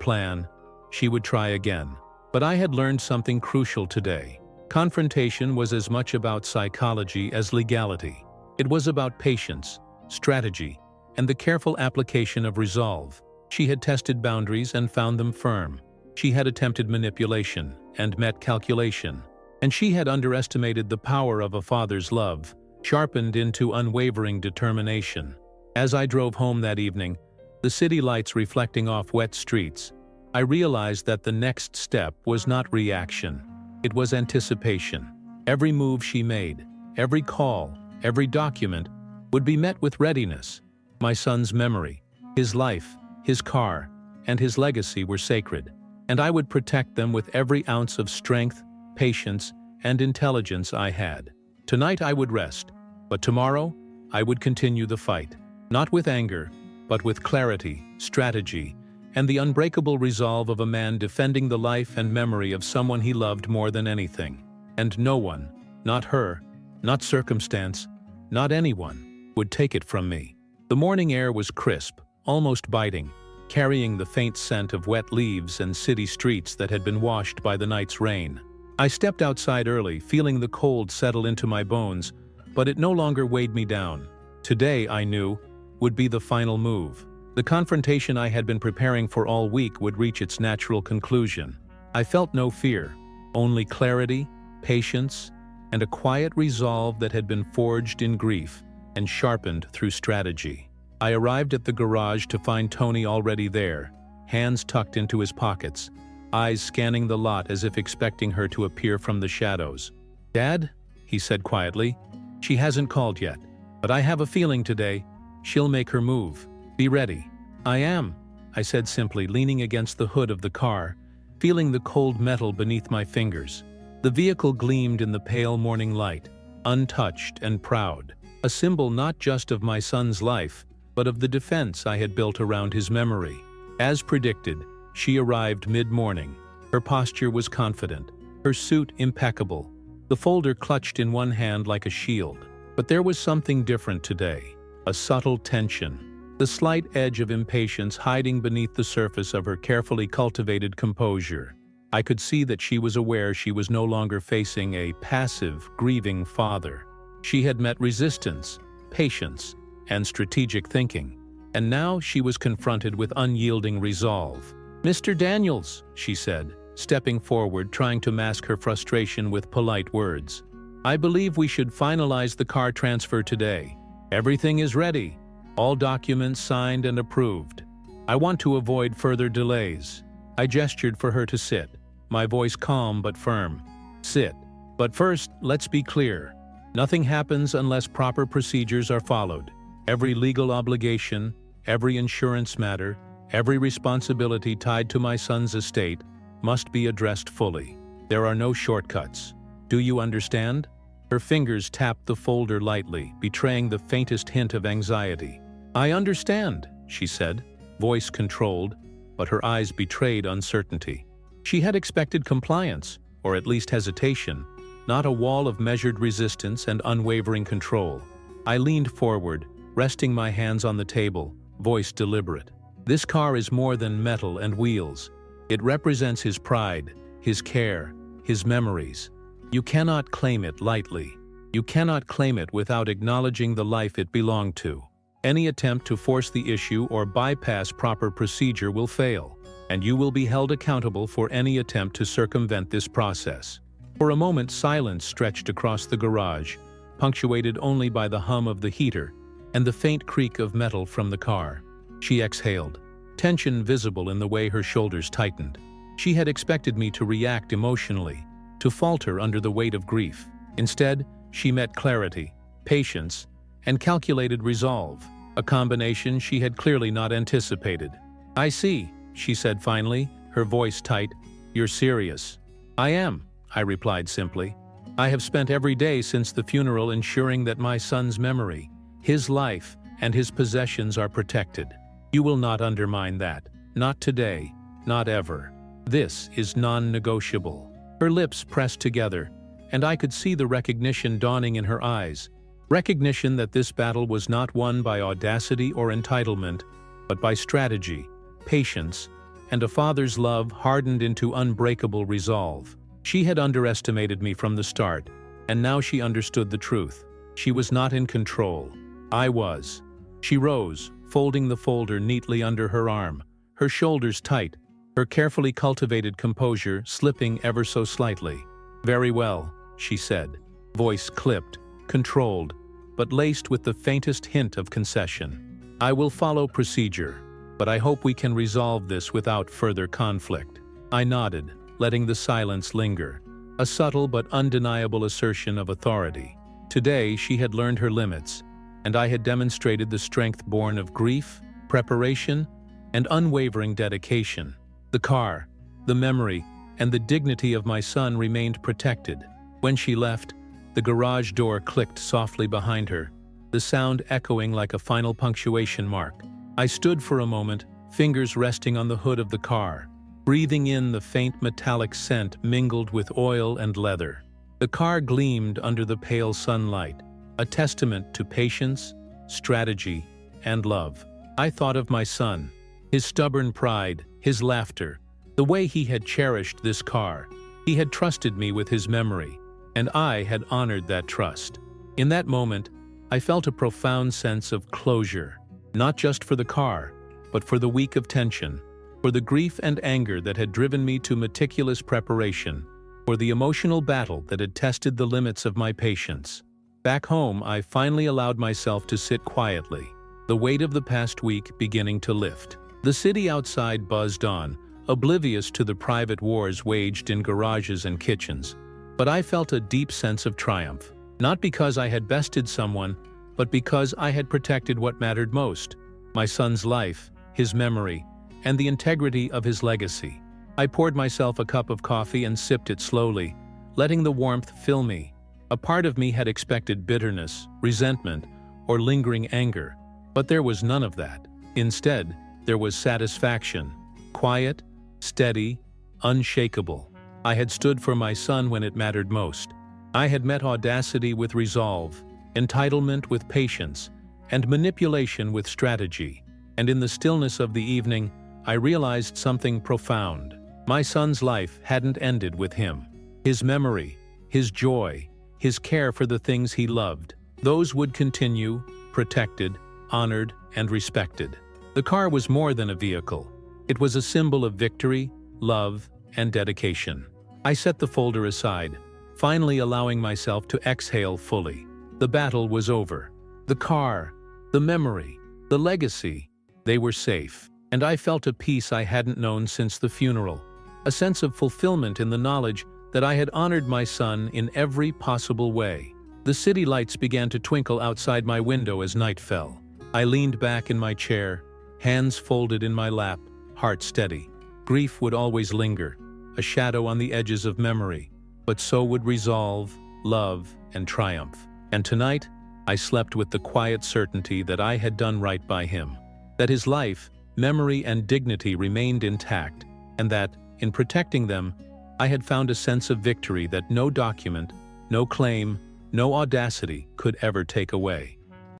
plan, she would try again. But I had learned something crucial today. Confrontation was as much about psychology as legality. It was about patience, strategy, and the careful application of resolve. She had tested boundaries and found them firm. She had attempted manipulation and met calculation. And she had underestimated the power of a father's love, sharpened into unwavering determination. As I drove home that evening, the city lights reflecting off wet streets, I realized that the next step was not reaction. It was anticipation. Every move she made, every call, every document, would be met with readiness. My son's memory, his life, his car, and his legacy were sacred, and I would protect them with every ounce of strength, patience, and intelligence I had. Tonight I would rest, but tomorrow I would continue the fight. Not with anger, but with clarity, strategy, and the unbreakable resolve of a man defending the life and memory of someone he loved more than anything. And no one, not her, not circumstance, not anyone, would take it from me. The morning air was crisp, almost biting, carrying the faint scent of wet leaves and city streets that had been washed by the night's rain. I stepped outside early, feeling the cold settle into my bones, but it no longer weighed me down. Today, I knew, would be the final move. The confrontation I had been preparing for all week would reach its natural conclusion. I felt no fear, only clarity, patience, and a quiet resolve that had been forged in grief and sharpened through strategy. I arrived at the garage to find Tony already there, hands tucked into his pockets, eyes scanning the lot as if expecting her to appear from the shadows. "Dad," he said quietly, "she hasn't called yet, but I have a feeling today she'll make her move. Be ready." "I am," I said simply, leaning against the hood of the car, feeling the cold metal beneath my fingers. The vehicle gleamed in the pale morning light, untouched and proud, a symbol not just of my son's life, but of the defense I had built around his memory. As predicted, she arrived mid-morning. Her posture was confident, her suit impeccable, the folder clutched in one hand like a shield. But there was something different today, a subtle tension, the slight edge of impatience hiding beneath the surface of her carefully cultivated composure. I could see that she was aware she was no longer facing a passive, grieving father. She had met resistance, patience, and strategic thinking, and now she was confronted with unyielding resolve. "Mr. Daniels," she said, stepping forward, trying to mask her frustration with polite words. "I believe we should finalize the car transfer today. Everything is ready, all documents signed and approved. I want to avoid further delays." I gestured for her to sit, my voice calm but firm. "Sit. But first, let's be clear. Nothing happens unless proper procedures are followed. Every legal obligation, every insurance matter, every responsibility tied to my son's estate must be addressed fully. There are no shortcuts. Do you understand?" Her fingers tapped the folder lightly, betraying the faintest hint of anxiety. "I understand," she said, voice controlled, but her eyes betrayed uncertainty. She had expected compliance, or at least hesitation, not a wall of measured resistance and unwavering control. I leaned forward, resting my hands on the table, voice deliberate. "This car is more than metal and wheels. It represents his pride, his care, his memories. You cannot claim it lightly. You cannot claim it without acknowledging the life it belonged to. Any attempt to force the issue or bypass proper procedure will fail, and you will be held accountable for any attempt to circumvent this process." For a moment, silence stretched across the garage, punctuated only by the hum of the heater and the faint creak of metal from the car. She exhaled, tension visible in the way her shoulders tightened. She had expected me to react emotionally, to falter under the weight of grief. Instead, she met clarity, patience, and calculated resolve, a combination she had clearly not anticipated. "I see," she said finally, her voice tight. "You're serious." "I am," I replied simply. "I have spent every day since the funeral ensuring that my son's memory, his life, and his possessions are protected. You will not undermine that. Not today, not ever. This is non-negotiable." Her lips pressed together, and I could see the recognition dawning in her eyes. Recognition that this battle was not won by audacity or entitlement, but by strategy, patience, and a father's love hardened into unbreakable resolve. She had underestimated me from the start, and now she understood the truth. She was not in control. I was. She rose, folding the folder neatly under her arm, her shoulders tight, her carefully cultivated composure slipping ever so slightly. "Very well," she said, voice clipped, controlled, but laced with the faintest hint of concession. "I will follow procedure, but I hope we can resolve this without further conflict." I nodded, letting the silence linger, a subtle but undeniable assertion of authority. Today she had learned her limits, and I had demonstrated the strength born of grief, preparation, and unwavering dedication. The car, the memory, and the dignity of my son remained protected. When she left, the garage door clicked softly behind her, the sound echoing like a final punctuation mark. I stood for a moment, fingers resting on the hood of the car, breathing in the faint metallic scent mingled with oil and leather. The car gleamed under the pale sunlight, a testament to patience, strategy, and love. I thought of my son, his stubborn pride, his laughter, the way he had cherished this car. He had trusted me with his memory, and I had honored that trust. In that moment, I felt a profound sense of closure, not just for the car, but for the week of tension, for the grief and anger that had driven me to meticulous preparation, for the emotional battle that had tested the limits of my patience. Back home, I finally allowed myself to sit quietly, the weight of the past week beginning to lift. The city outside buzzed on, oblivious to the private wars waged in garages and kitchens. But I felt a deep sense of triumph, not because I had bested someone, but because I had protected what mattered most: my son's life, his memory, and the integrity of his legacy. I poured myself a cup of coffee and sipped it slowly, letting the warmth fill me. A part of me had expected bitterness, resentment, or lingering anger, but there was none of that. Instead, there was satisfaction, quiet, steady, unshakable. I had stood for my son when it mattered most. I had met audacity with resolve, entitlement with patience, and manipulation with strategy. And in the stillness of the evening, I realized something profound. My son's life hadn't ended with him. His memory, his joy, his care for the things he loved, those would continue, protected, honored, and respected. The car was more than a vehicle. It was a symbol of victory, love, and dedication. I set the folder aside, finally allowing myself to exhale fully. The battle was over. The car, the memory, the legacy, they were safe. And I felt a peace I hadn't known since the funeral, a sense of fulfillment in the knowledge that I had honored my son in every possible way. The city lights began to twinkle outside my window as night fell. I leaned back in my chair, hands folded in my lap, heart steady. Grief would always linger, a shadow on the edges of memory, but so would resolve, love, and triumph. And tonight, I slept with the quiet certainty that I had done right by him, that his life, memory, and dignity remained intact, and that, in protecting them, I had found a sense of victory that no document, no claim, no audacity could ever take away.